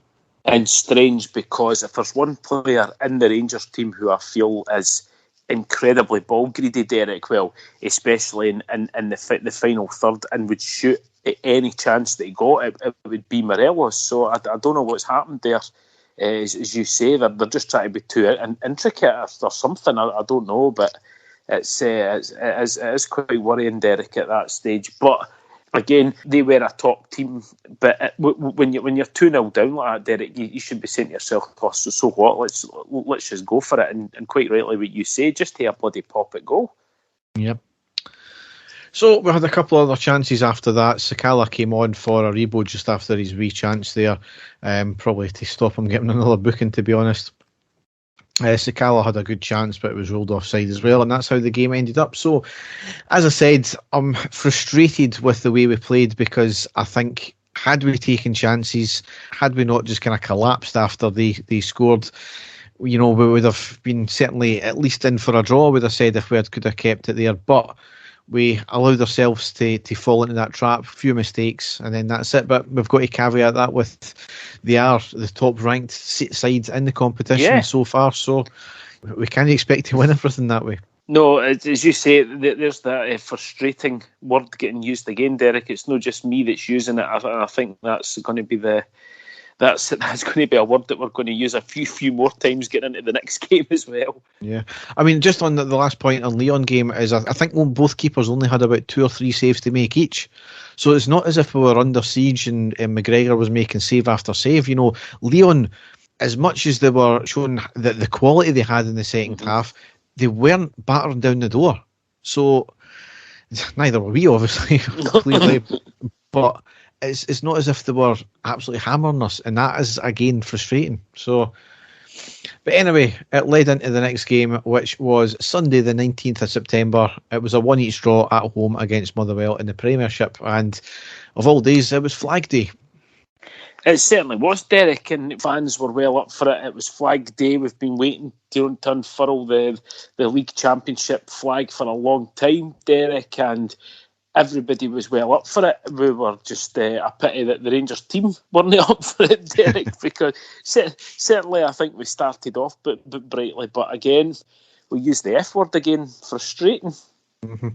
And strange, because if there's one player in the Rangers team who I feel is incredibly ball greedy, Derek, well, especially in the final third, and would shoot at any chance that he got, it would be Morelos. So I don't know what's happened there. As you say, they're just trying to be too intricate or something. I don't know, but it is quite worrying, Derek, at that stage. But again, they were a top team. But when you're 2-0 down like that, Derek, you should be saying to yourself, oh, so what? Let's just go for it. And quite rightly, what you say, just take a bloody pop at goal. Yep. So we had a couple of other chances after that. Sakala came on for Aribo just after his wee chance there, probably to stop him getting another booking, to be honest. Sakala had a good chance, but it was ruled offside as well, and that's how the game ended up. So, as I said, I'm frustrated with the way we played, because I think had we taken chances, had we not just kind of collapsed after they scored, we would have been certainly at least in for a draw, I would have said, if we could have kept it there. But we allowed ourselves to fall into that trap, a few mistakes, and then that's it. But we've got to caveat that with they are the top ranked sides in the competition so far, so we can't expect to win everything that way. No, as you say, there's that frustrating word getting used again, Derek. It's not just me that's using it. I think that's going to be that's going to be a word that we're going to use a few more times getting into the next game as well. Yeah, I mean, just on the last point on Lyon game is, I think both keepers only had about 2 or 3 saves to make each. So it's not as if we were under siege and McGregor was making save after save. Lyon, as much as they were showing the quality they had in the second half, they weren't battering down the door. So neither were we, obviously, clearly, but it's not as if they were absolutely hammering us, and that is again frustrating. So, but anyway, it led into the next game, which was Sunday the 19th of September. It was a 1-1 draw at home against Motherwell in the Premiership, and of all days, it was Flag Day. It certainly was, Derek, and fans were well up for it. It was Flag Day. We've been waiting to unfurl the League Championship flag for a long time, Derek, and everybody was well up for it. We were just a pity that the Rangers team weren't up for it, Derek, because certainly I think we started off but brightly, but again, we used the F word again, frustrating. Mm-hmm.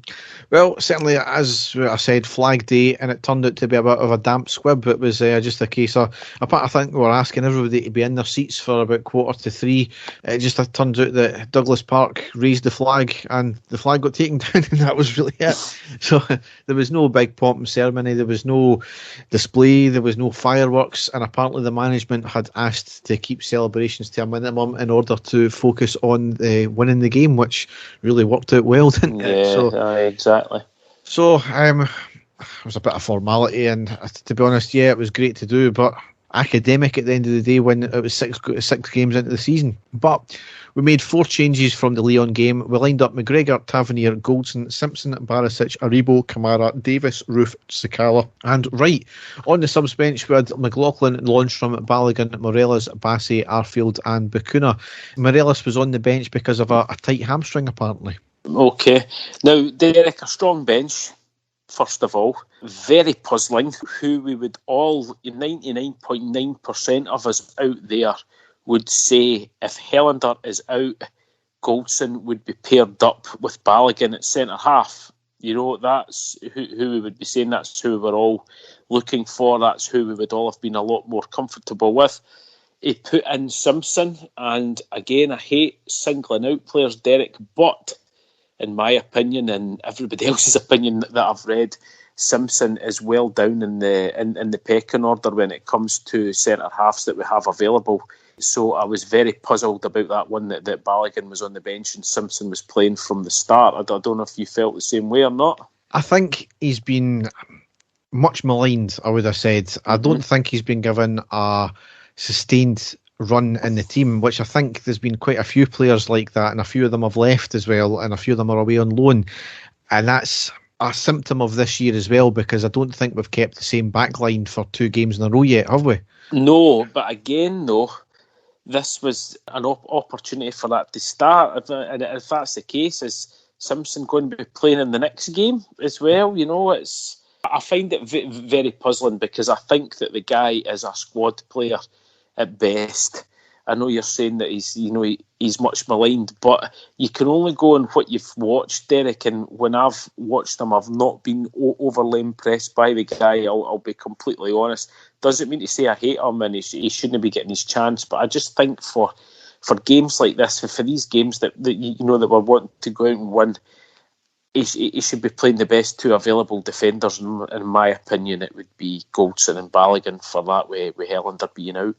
Well, certainly, as I said, Flag Day, and it turned out to be a bit of a damp squib. It was just a case of, apart, I think we were asking everybody to be in their seats for about 2:45. It just turns out that Douglas Park raised the flag, and the flag got taken down, and that was really it. So there was no big pomp and ceremony, there was no display, there was no fireworks, and apparently the management had asked to keep celebrations to a minimum in order to focus on winning the game, which really worked out well, didn't it? So, exactly. So it was a bit of formality, and to be honest, yeah, it was great to do, but academic at the end of the day when it was six games into the season. But we made 4 changes from the Lyon game. We lined up McGregor, Tavernier, Goldson, Simpson, Barisic, Aribo, Kamara, Davis, Roof, Sakala, and Wright. On the subs bench we had McLaughlin, Lundstrom, Balogun, Morelos, Bassey, Arfield and Bacuna. Morelos was on the bench because of a tight hamstring apparently. Okay. Now, Derek, a strong bench, first of all. Very puzzling. Who we would all, 99.9% of us out there, would say if Helander is out, Goldson would be paired up with Balogun at centre half. You know, that's who we would be saying. That's who we were all looking for. That's who we would all have been a lot more comfortable with. He put in Simpson, and again, I hate singling out players, Derek, but in my opinion and everybody else's opinion that I've read, Simpson is well down in the pecking order when it comes to centre halves that we have available. So I was very puzzled about that one that Balogun was on the bench and Simpson was playing from the start. I don't know if you felt the same way or not. I think he's been much maligned, I would have said. I don't think he's been given a sustained run in the team, which I think there's been quite a few players like that, and a few of them have left as well, and a few of them are away on loan, and that's a symptom of this year as well, because I don't think we've kept the same backline for 2 games in a row yet, have we? No, but again though, this was an opportunity for that to start, and if that's the case, is Simpson going to be playing in the next game as well? You know, I find it very puzzling, because I think that the guy is a squad player at best. I know you're saying that he's much maligned, but you can only go on what you've watched, Derek. And when I've watched him, I've not been overly impressed by the guy. I'll be completely honest. Doesn't mean to say I hate him and he shouldn't be getting his chance, but I just think for games like this, for these games that we're wanting to go out and win, he should be playing the best 2 available defenders. In my opinion, it would be Goldson and Balogun for that, with Helander being out.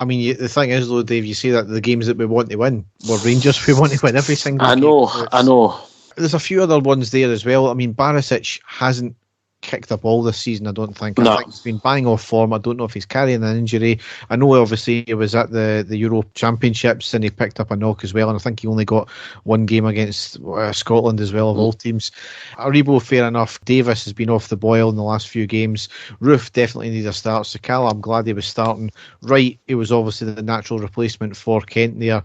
I mean, the thing is, though, Dave, you say that the games that we want to win, we're Rangers, we want to win every single game. I know. There's a few other ones there as well. I mean, Barisic hasn't kicked a ball this season, I don't think. No. I think he's been bang off form. I don't know if he's carrying an injury. I know, obviously, he was at the Euro Championships and he picked up a knock as well, and I think he only got 1 game against Scotland as well, of all teams. Aribo, fair enough. Davis has been off the boil in the last few games. Roof definitely needs a start. Sakala, I'm glad he was starting. Wright, he was obviously the natural replacement for Kent there.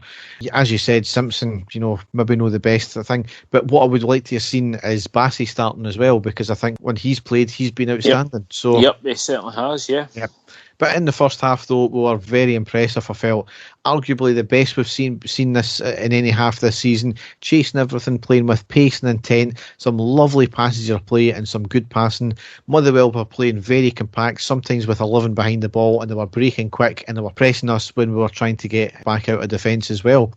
As you said, Simpson, maybe not the best thing, but what I would like to have seen is Bassey starting as well, because I think when he's played, he's been outstanding. Yep, he certainly has, yeah. Yep. But in the first half, though, we were very impressive, I felt. Arguably the best we've seen this in any half this season. Chasing everything, playing with pace and intent, some lovely passages of play and some good passing. Motherwell were playing very compact, sometimes with 11 behind the ball, and they were breaking quick and they were pressing us when we were trying to get back out of defence as well.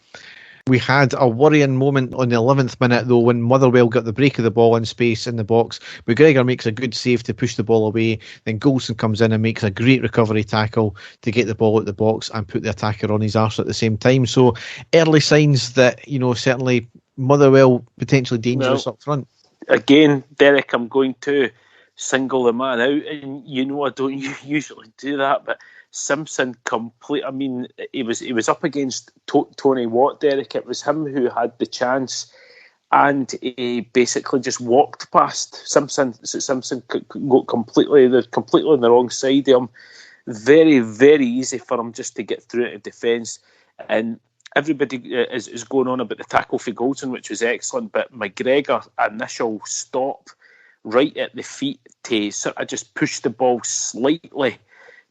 We had a worrying moment on the 11th minute, though, when Motherwell got the break of the ball in space in the box. McGregor makes a good save to push the ball away. Then Goldson comes in and makes a great recovery tackle to get the ball out the box and put the attacker on his arse at the same time. So early signs that, certainly Motherwell potentially dangerous up front. Again, Derek, I'm going to single the man out, and I don't usually do that, but Simpson he was up against Tony Watt, Derek. It was him who had the chance, and he basically just walked past Simpson. Simpson got completely on the wrong side of him. Very, very easy for him just to get through into defence. And everybody is going on about the tackle for Goldson, which was excellent, but McGregor initial stop right at the feet to sort of just push the ball slightly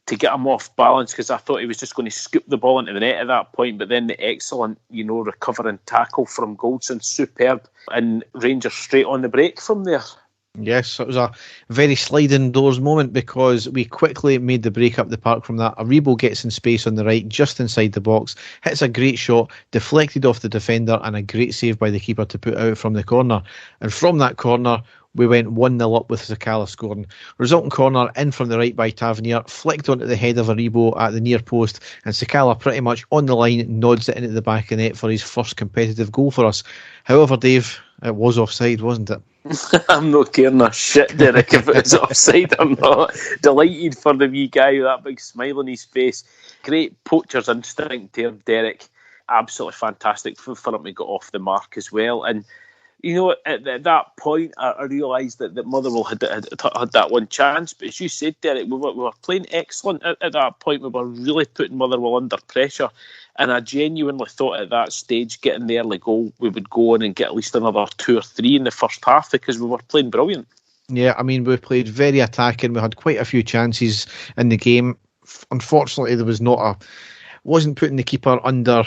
to get him off balance, because I thought he was just going to scoop the ball into the net at that point. But then the excellent, recovering tackle from Goldson, superb, and Rangers straight on the break from there. Yes, it was a very sliding doors moment, because we quickly made the break up the park from that. Aribo gets in space on the right, just inside the box, hits a great shot, deflected off the defender, and a great save by the keeper to put out from the corner. And from that corner, we went 1-0 up with Sakala scoring. Resulting corner in from the right by Tavernier, flicked onto the head of Aribo at the near post, and Sakala pretty much on the line nods it into the back of the net for his first competitive goal for us. However, Dave, it was offside, wasn't it? I'm not caring a shit, Derek, if it's offside or not. Delighted for the wee guy with that big smile on his face. Great poacher's instinct there, Derek. Absolutely fantastic for him to get off the mark as well. And at that point, I realised that Motherwell had that one chance. But as you said, Derek, we were playing excellent at that point. We were really putting Motherwell under pressure. And I genuinely thought at that stage, getting the early goal, we would go on and get at least another 2 or 3 in the first half, because we were playing brilliant. Yeah, I mean, we played very attacking. We had quite a few chances in the game. Unfortunately, there was wasn't putting the keeper under.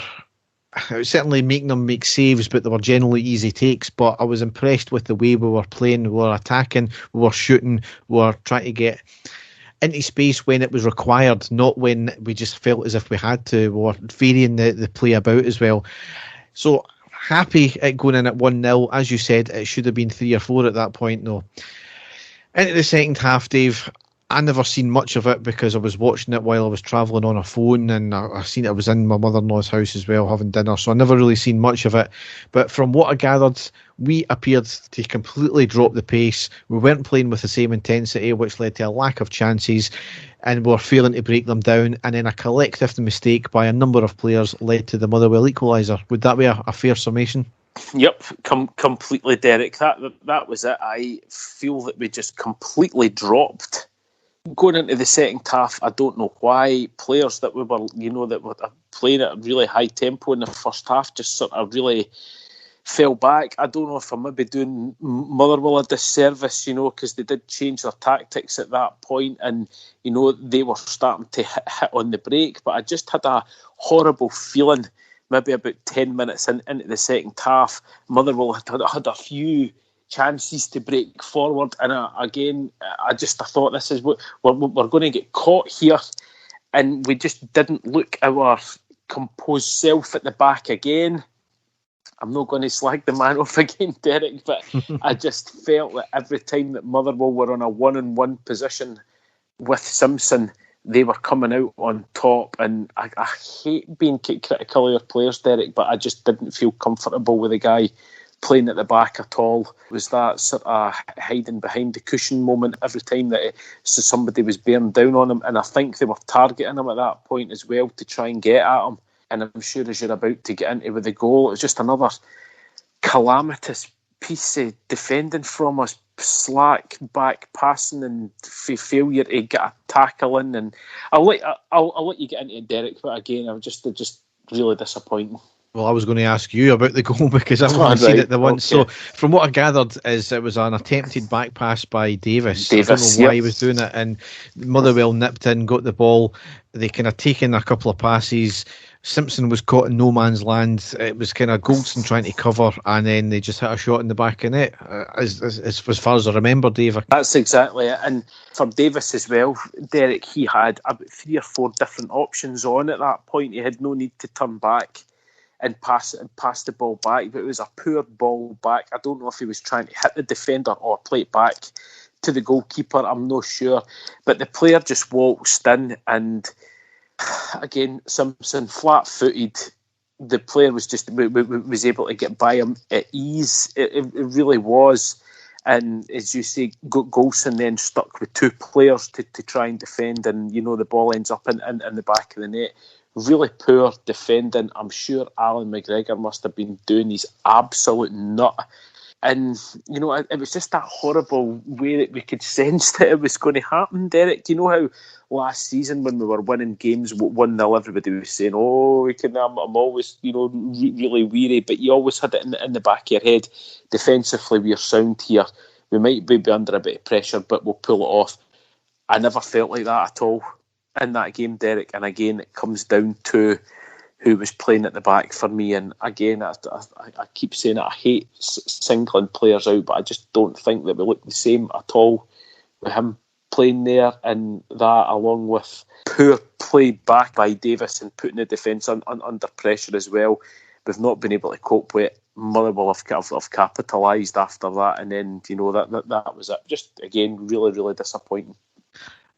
It was certainly making them make saves, but they were generally easy takes. But I was impressed with the way we were playing. We were attacking, we were shooting, we were trying to get into space when it was required, not when we just felt as if we had to. We were varying the play about as well. So happy at going in at 1-0. As you said, it should have been 3 or 4 at that point. No. Into the second half, Dave, I never seen much of it because I was watching it while I was travelling on a phone, and I seen I was in my mother-in-law's house as well having dinner, so I never really seen much of it. But from what I gathered, we appeared to completely drop the pace. We weren't playing with the same intensity, which led to a lack of chances, and we were failing to break them down. And then a collective mistake by a number of players led to the Motherwell equaliser. Would that be a fair summation? Yep, completely, Derek. That was it. I feel that we just completely dropped. Going into the second half, I don't know why players that we were, that were playing at a really high tempo in the first half just sort of really fell back. I don't know if I'm maybe doing Motherwell a disservice, because they did change their tactics at that point, and they were starting to hit on the break. But I just had a horrible feeling. Maybe about 10 minutes into the second half, Motherwell had a few chances to break forward, and I thought this is what we're going to get caught here, and we just didn't look our composed self at the back again. I'm not going to slag the man off again, Derek, but I just felt that every time that Motherwell were on a 1-on-1 position with Simpson, they were coming out on top. And I hate being critical of your players, Derek, but I just didn't feel comfortable with the guy playing at the back at all. It was that sort of hiding behind the cushion moment every time that somebody was bearing down on him, and I think they were targeting him at that point as well to try and get at him. And I'm sure as you're about to get into with the goal, it was just another calamitous piece of defending from us, slack back passing and failure to get a tackle in. And I'll let you get into it, Derek, but again, I was just really disappointing. Well, I was going to ask you about the goal because I've only seen it the once. Okay. So, from what I gathered, is it was an attempted back pass by Davis. I don't know why he was doing it, and Motherwell nipped in, got the ball. They kind of taken a couple of passes. Simpson was caught in no man's land. It was kind of Goldson trying to cover, and then they just hit a shot in the back of net. As far as I remember, Dave. That's exactly it. And for Davis as well, Derek, he had about 3 or 4 different options on at that point. He had no need to turn back and pass the ball back, but it was a poor ball back. I don't know if he was trying to hit the defender or play it back to the goalkeeper. I'm not sure. But the player just waltzed in, and again, Simpson flat-footed. The player was able to get by him at ease. It really was. And as you say, Goldson then stuck with 2 players to try and defend, and the ball ends up in the back of the net. Really poor defending. I'm sure Alan McGregor must have been doing his absolute nut. And, it was just that horrible way that we could sense that it was going to happen, Derek. Do you know how last season when we were winning games 1-0, everybody was saying, I'm always, really weary, but you always had it in the back of your head. Defensively, we're sound here. We might be under a bit of pressure, but we'll pull it off. I never felt like that at all. in that game, Derek. And again, it comes down to who was playing at the back for me. And again, I keep saying it, I hate singling players out, but I just don't think that we look the same at all with him playing there, and that along with poor play back by Davis and putting the defence under pressure as well. We've not been able to cope with it. Motherwell have capitalised after that, and then that was it. Just again, really, really disappointing.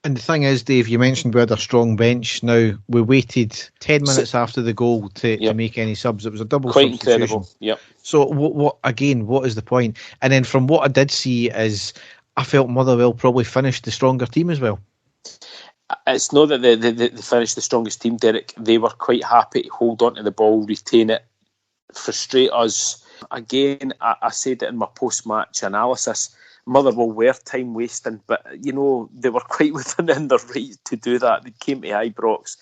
And the thing is, Dave, you mentioned we had a strong bench. Now, we waited 10 minutes after the goal to make any subs. It was a double quite substitution. Incredible. Yep. So what is the point? And then from what I did see is I felt Motherwell probably finished the stronger team as well. It's not that they finished the strongest team, Derek. They were quite happy to hold on to the ball, retain it, frustrate us. Again, I said it in my post-match analysis, Motherwell were time wasting, but they were quite within their right to do that. They came to Ibrox,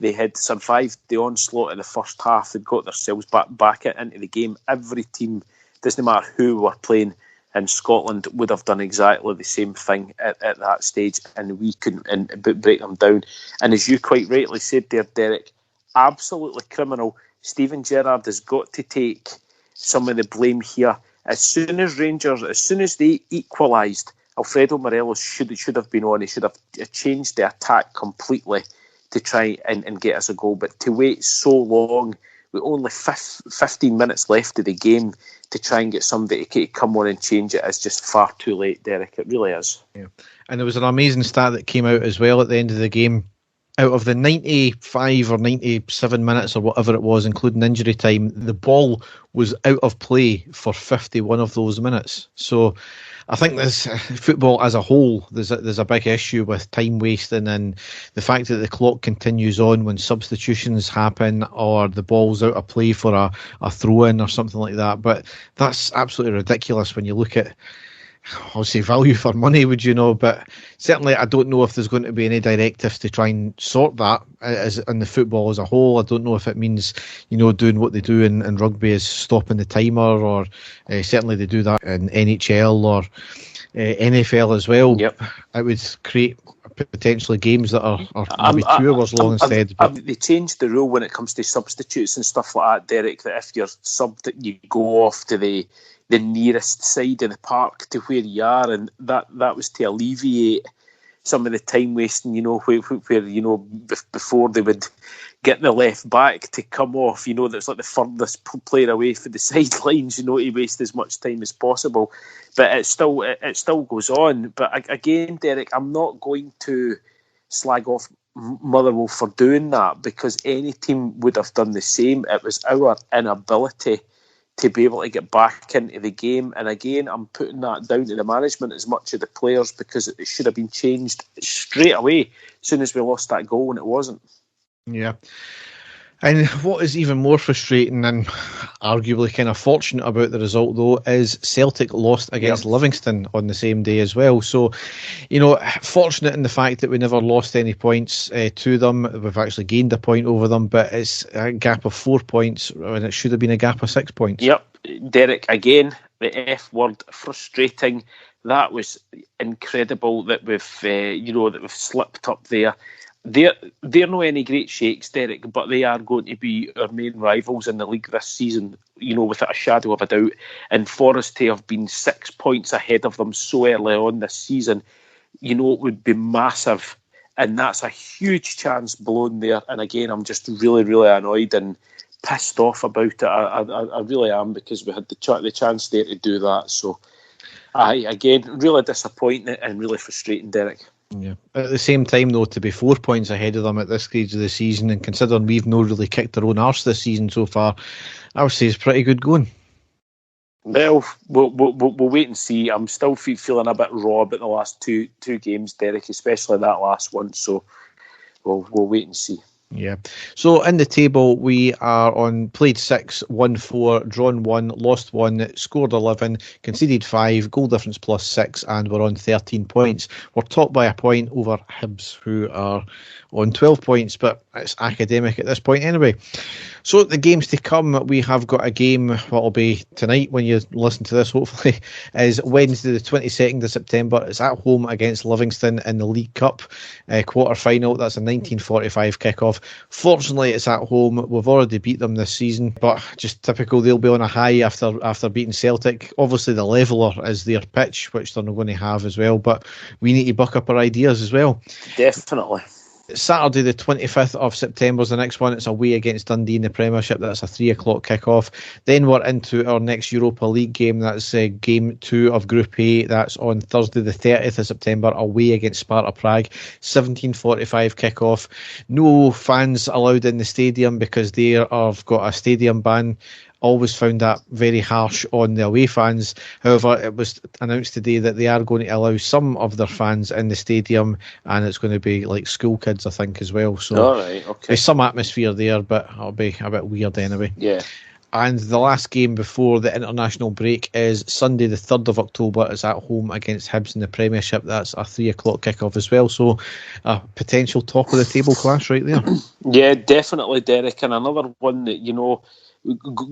they had survived the onslaught in the first half, they'd got themselves back into the game. Every team, doesn't matter who were playing in Scotland, would have done exactly the same thing at that stage, and we couldn't break them down. And as you quite rightly said there, Derek, absolutely criminal. Steven Gerrard has got to take some of the blame here. As soon as they equalised, Alfredo Morelos should have been on. He should have changed the attack completely to try and get us a goal. But to wait so long, with only 15 minutes left of the game, to try and get somebody to come on and change it is just far too late, Derek. It really is. Yeah. And there was an amazing stat that came out as well at the end of the game. Out of the 95 or 97 minutes or whatever it was, including injury time, the ball was out of play for 51 of those minutes. So I think this football as a whole, there's a big issue with time wasting and the fact that the clock continues on when substitutions happen or the ball's out of play for a throw-in or something like that. But that's absolutely ridiculous when you look at, I'll say value for money, would you know? But certainly I don't know if there's going to be any directives to try and sort that as in the football as a whole. I don't know if it means, doing what they do in rugby is stopping the timer, or certainly they do that in NHL or NFL as well. Yep. It would create potentially games that are maybe 2 hours long instead. They changed the rule when it comes to substitutes and stuff like that, Derek, that if you're subbed, you go off to the nearest side of the park to where you are, and that was to alleviate some of the time wasting, where before they would get the left back to come off, that's like the furthest player away from the sidelines, to waste as much time as possible. But it still goes on. But again, Derek, I'm not going to slag off Motherwell for doing that, because any team would have done the same. It was our inability to be able to get back into the game. And again, I'm putting that down to the management as much as the players, because it should have been changed straight away as soon as we lost that goal, and it wasn't. Yeah. And what is even more frustrating and arguably kind of fortunate about the result, though, is Celtic lost against Livingston on the same day as well. So, fortunate in the fact that we never lost any points to them. We've actually gained a point over them, but it's a gap of 4 points when it should have been a gap of 6 points. Yep. Derek, again, the F word, frustrating. That was incredible that we've slipped up there. They're not any great shakes, Derek, but they are going to be our main rivals in the league this season, without a shadow of a doubt. And for us to have been 6 points ahead of them so early on this season, it would be massive. And that's a huge chance blown there. And again, I'm just really, really annoyed and pissed off about it. I really am, because we had the chance there to do that. So, again, really disappointing and really frustrating, Derek. Yeah. At the same time, though, to be 4 points ahead of them at this stage of the season, and considering we've not really kicked our own arse this season so far, I would say it's pretty good going. Well, we'll wait and see. I'm still feeling a bit raw about the last two games, Derek, especially that last one. So we'll wait and see. Yeah. So in the table, we are on played 6, won 4, drawn 1, lost 1, scored 11, conceded 5, goal difference plus 6, and we're on 13 points. We're topped by a point over Hibs, who are on 12 points. But it's academic at this point anyway. So the games to come, we have got a game, what will be tonight when you listen to this, hopefully, is Wednesday the 22nd of September. It's at home against Livingston in the League Cup quarter-final. That's a 19:45 kick-off. Fortunately, it's at home. We've already beat them this season, but just typical, they'll be on a high after beating Celtic. Obviously, the leveller is their pitch, which they're not going to have as well, but we need to buck up our ideas as well. Definitely. Saturday the 25th of September is the next one. It's away against Dundee in the Premiership. That's a 3 o'clock kick-off. Then we're into our next Europa League game. That's game 2 of Group A. That's on Thursday the 30th of September, away against Sparta Prague. 17:45 kick-off. No fans allowed in the stadium because they have got a stadium ban. Always found that very harsh on the away fans. However, it was announced today that they are going to allow some of their fans in the stadium, and it's going to be like school kids, I think, as well. So all right, okay. There's some atmosphere there, but it'll be a bit weird anyway. Yeah. And the last game before the international break is Sunday the 3rd of October. It's at home against Hibs in the Premiership. That's a 3 o'clock kick-off as well. So a potential top of the table clash right there. Yeah, definitely, Derek. And another one that,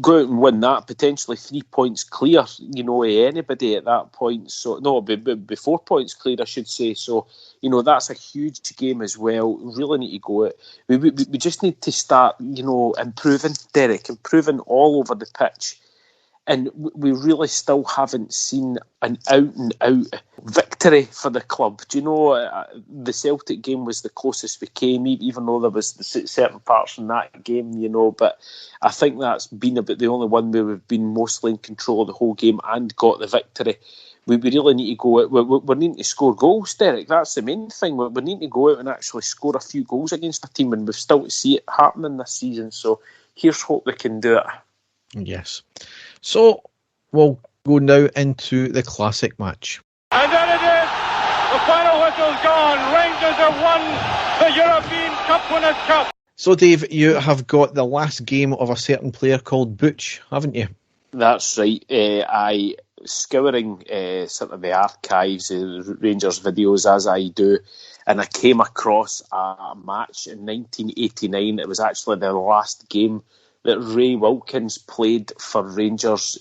go out and win that, potentially 3 points clear, anybody at that point. So, no, be 4 points clear, I should say. So, that's a huge game as well. Really need to go out. We just need to start, improving, Derek, improving all over the pitch. And we really still haven't seen an out-and-out victory for the club. Do you know, the Celtic game was the closest we came, even though there was certain parts in that game, but I think that's been about the only one where we've been mostly in control of the whole game and got the victory. We really need to go out. We're needing to score goals, Derek. That's the main thing. We're needing to go out and actually score a few goals against a team, and we've still to see it happening this season. So here's hope we can do it. Yes. So we'll go now into the classic match. And then it is. The final whistle's gone. Rangers have won the European Cup Winners' Cup. So, Dave, you have got the last game of a certain player called Butch, haven't you? That's right. I scouring sort of the archives of Rangers videos as I do, and I came across a match in 1989. It was actually the last game that Ray Wilkins played for Rangers,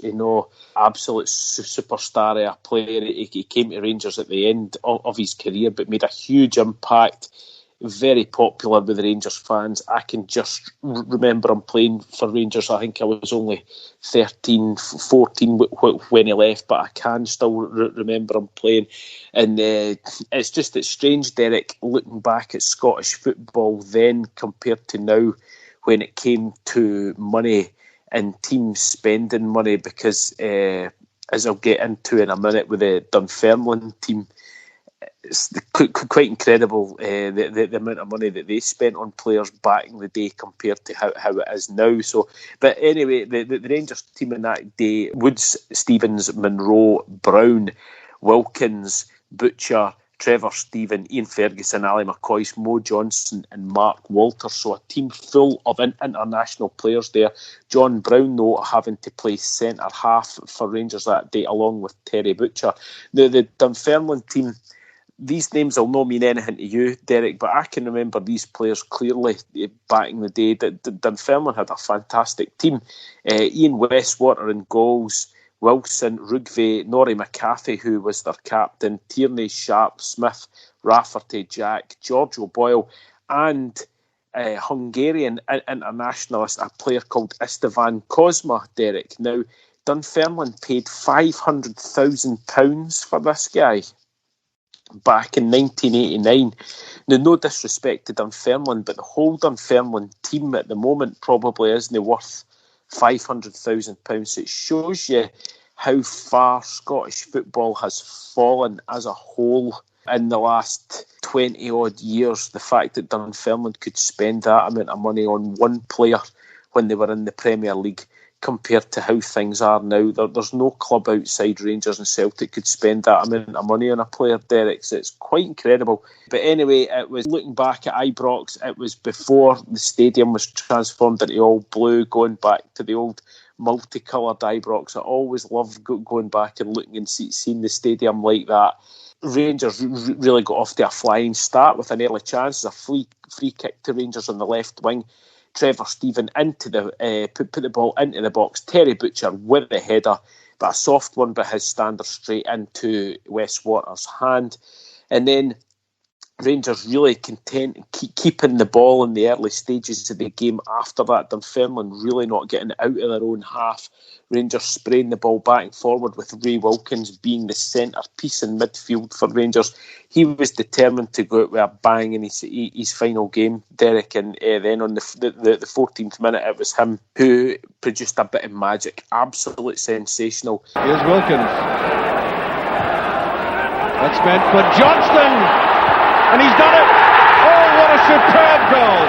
absolute superstar of a player. He came to Rangers at the end of his career, but made a huge impact. Very popular with the Rangers fans. I can just remember him playing for Rangers. I think I was only 13, 14 when he left, but I can still remember him playing. And it's strange, Derek, looking back at Scottish football then compared to now, when it came to money and teams spending money, because as I'll get into in a minute with the Dunfermline team, it's quite incredible the amount of money that they spent on players back in the day compared to how it is now. So, but anyway, the Rangers team in that day: Woods, Stevens, Monroe, Brown, Wilkins, Butcher, Trevor Stephen, Ian Ferguson, Ali McCoy, Mo Johnson and Mark Walters. So a team full of international players there. John Brown, though, having to play centre-half for Rangers that day along with Terry Butcher. The Dunfermline team, these names will not mean anything to you, Derek, but I can remember these players clearly back in the day. Dunfermline had a fantastic team. Ian Westwater in goals, Wilson, Rugve, Norrie McCarthy, who was their captain, Tierney, Sharp, Smith, Rafferty, Jack, George O'Boyle, and Hungarian internationalist, a player called Istvan Kozma, Derek. Now, Dunfermline paid £500,000 for this guy back in 1989. Now, no disrespect to Dunfermline, but the whole Dunfermline team at the moment probably isn't worth £500,000. It shows you how far Scottish football has fallen as a whole in the last 20 odd years. The fact that Dunfermline could spend that amount of money on one player when they were in the Premier League compared to how things are now. There's no club outside Rangers and Celtic could spend that amount of money on a player, Derek. So it's quite incredible. But anyway, it was looking back at Ibrox, it was before the stadium was transformed into all blue, going back to the old multicoloured Ibrox. I always love going back and looking and seeing the stadium like that. Rangers really got off to a flying start with an early chance. A free kick to Rangers on the left wing. Trevor Stephen into the put the ball into the box. Terry Butcher with the header, but a soft one by his standard straight into Westwater's hand. And then Rangers really content keeping the ball in the early stages of the game. After that, Dunfermline really not getting out of their own half. Rangers spraying the ball back and forward with Ray Wilkins being the centrepiece in midfield for Rangers. He was determined to go out with a bang in his final game, Derek, and then on the 14th minute it was him who produced a bit of magic. Absolute sensational. Here's Wilkins. That's meant for Johnston. And he's done it! Oh, what a superb goal!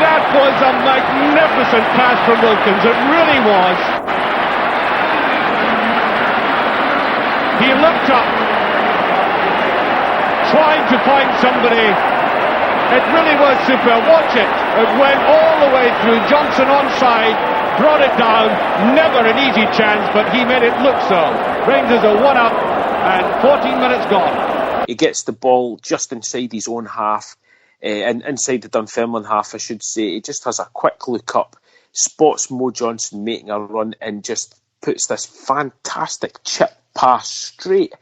That was a magnificent pass from Wilkins, it really was. He looked up, trying to find somebody. It really was superb. Watch it. It went all the way through. Johnson onside, brought it down. Never an easy chance, but he made it look so. Rangers are 1 up and 14 minutes gone. He gets the ball just inside his own half, and inside the Dunfermline half, I should say. He just has a quick look up, spots Mo Johnson making a run, and just puts this fantastic chip pass straight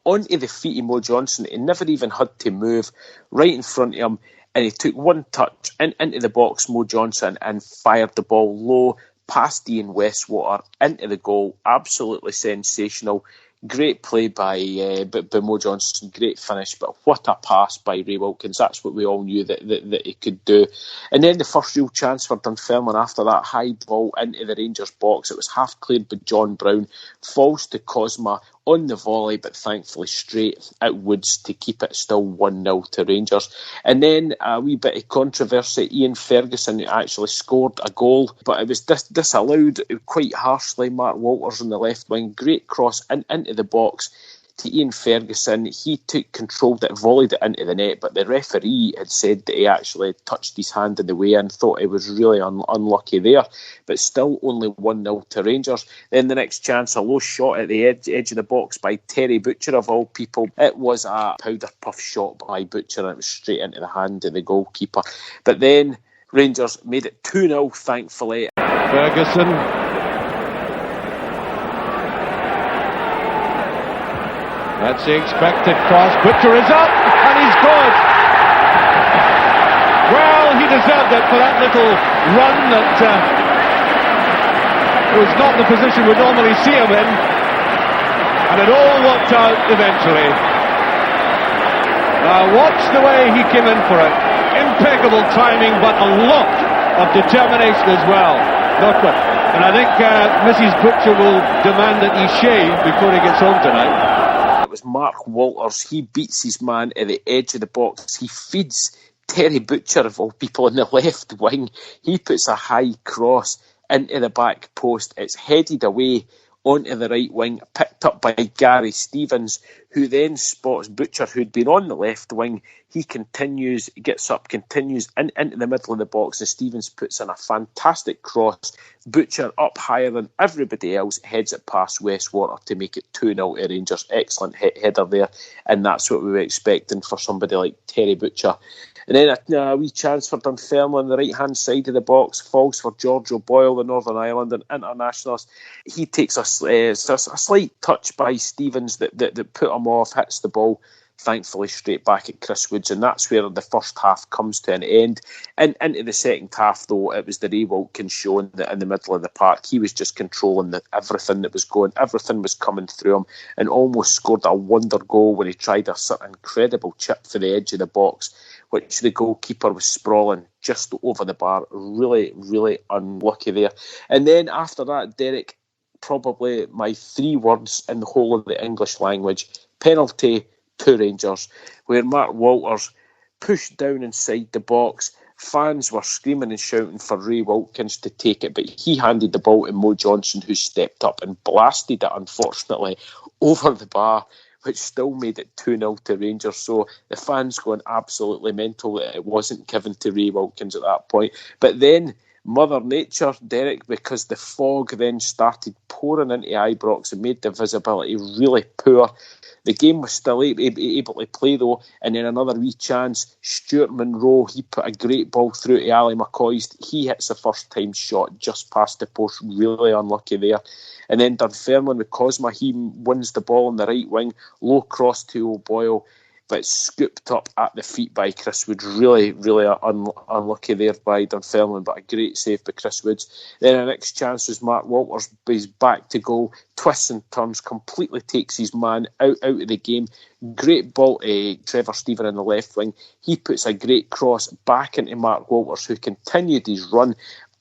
onto the feet of Mo Johnson. He never even had to move, right in front of him, and he took one touch into the box, Mo Johnson, and fired the ball low past Ian Westwater into the goal. Absolutely sensational. Great play by Mo Johnson, great finish, but what a pass by Ray Wilkins. That's what we all knew that he could do. And then the first real chance for Dunfermline after that high ball into the Rangers box. It was half cleared by John Brown, falls to Cosma on the volley, but thankfully straight at Woods to keep it still 1-0 to Rangers. And then a wee bit of controversy. Ian Ferguson actually scored a goal, but it was disallowed quite harshly. Mark Walters on the left wing, great cross into the box to Ian Ferguson. He took control, that volleyed it into the net, but the referee had said that he actually touched his hand in the way and thought he was really unlucky there, but still only 1-0 to Rangers. Then the next chance, a low shot at the edge of the box by Terry Butcher of all people. It was a powder puff shot by Butcher and it was straight into the hand of the goalkeeper. But then Rangers made it 2-0 thankfully. Ferguson. That's the expected cross. Butcher is up, and he's good. Well, he deserved it for that little run that was not the position we normally see him in. And it all worked out eventually. Watch the way he came in for it. Impeccable timing, but a lot of determination as well. Not quick. And I think Mrs. Butcher will demand that he shave before he gets home tonight. It was Mark Walters. He beats his man at the edge of the box. He feeds Terry Butcher of all people in the left wing. He puts a high cross into the back post. It's headed away onto the right wing, picked up by Gary Stevens, who then spots Butcher, who'd been on the left wing. He continues into the middle of the box, and Stevens puts in a fantastic cross. Butcher up higher than everybody else, heads it past Westwater to make it 2-0 to Rangers. Excellent header there, and that's what we were expecting for somebody like Terry Butcher. And then a wee chance for Dunfermline on the right-hand side of the box, falls for George O'Boyle, the Northern Ireland internationalist. He takes a slight touch by Stevens that put him off, hits the ball, thankfully straight back at Chris Woods, and that's where the first half comes to an end. And into the second half, though, it was the Ray Wilkins show in the middle of the park. He was just controlling everything that was going. Everything was coming through him, and almost scored a wonder goal when he tried a incredible chip for the edge of the box, which the goalkeeper was sprawling just over the bar. Really, really unlucky there. And then after that, Derek, probably my 3 words in the whole of the English language: penalty to Rangers, where Mark Walters pushed down inside the box. Fans were screaming and shouting for Ray Wilkins to take it, but he handed the ball to Mo Johnson, who stepped up and blasted it, unfortunately, over the bar, which still made it 2-0 to Rangers. So the fans going absolutely mental that it wasn't given to Ray Wilkins at that point. But then Mother Nature, Derek, because the fog then started pouring into Ibrox and made the visibility really poor. The game was still able to play though, and then another wee chance. Stuart Monroe, he put a great ball through to Ali McCoist. He hits the first time shot just past the post, really unlucky there. And then Dunfermline with Cosma, he wins the ball on the right wing, low cross to O'Boyle, but scooped up at the feet by Chris Woods. Really, really unlucky there by Dunfermline, but a great save by Chris Woods. Then the next chance was Mark Walters, but he's back to goal, twists and turns, completely takes his man out of the game. Great ball to Trevor Stephen in the left wing. He puts a great cross back into Mark Walters, who continued his run.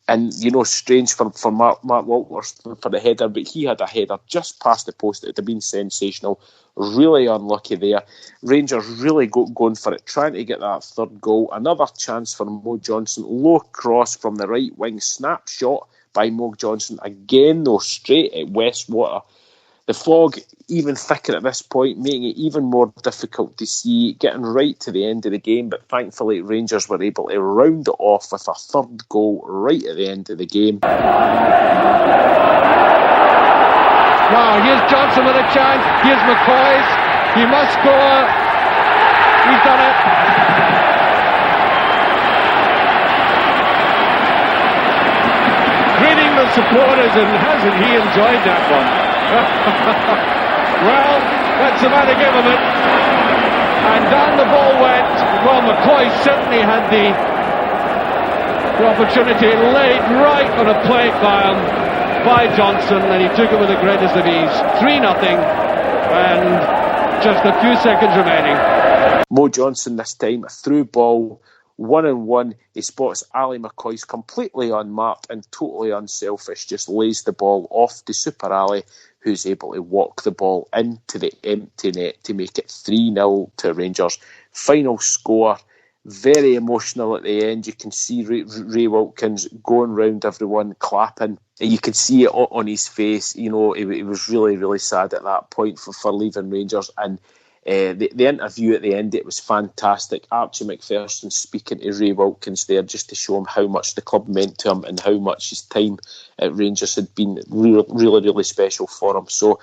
And, strange for Mark Walters for the header, but he had a header just past the post. It would have been sensational. Really unlucky there. Rangers really going for it, trying to get that third goal. Another chance for Mo Johnson. Low cross from the right wing. Snapshot by Mo Johnson. Again, though, straight at Westwater. The fog even thicker at this point, making it even more difficult to see, getting right to the end of the game. But thankfully, Rangers were able to round it off with a third goal right at the end of the game. Now, here's Johnson with a chance. Here's McCoy. He must score. He's done it. Greeting the supporters, and hasn't he enjoyed that one? Well, that's the man who gave him it. And down the ball went. Well, McCoy certainly had the opportunity laid right on a plate by Johnson, and he took it with the greatest of ease. 3-0, and just a few seconds remaining. Mo Johnson this time, a through ball, 1-on-1. He spots Ali McCoy's completely unmarked and totally unselfish, just lays the ball off to Super Ali, who's able to walk the ball into the empty net to make it 3-0 to Rangers. Final score, very emotional at the end. You can see Ray Wilkins going round everyone, clapping. You can see it on his face. He was really, really sad at that point for leaving Rangers. And the interview at the end, it was fantastic. Archie McPherson speaking to Ray Wilkins there just to show him how much the club meant to him and how much his time at Rangers had been really, really, really special for him. So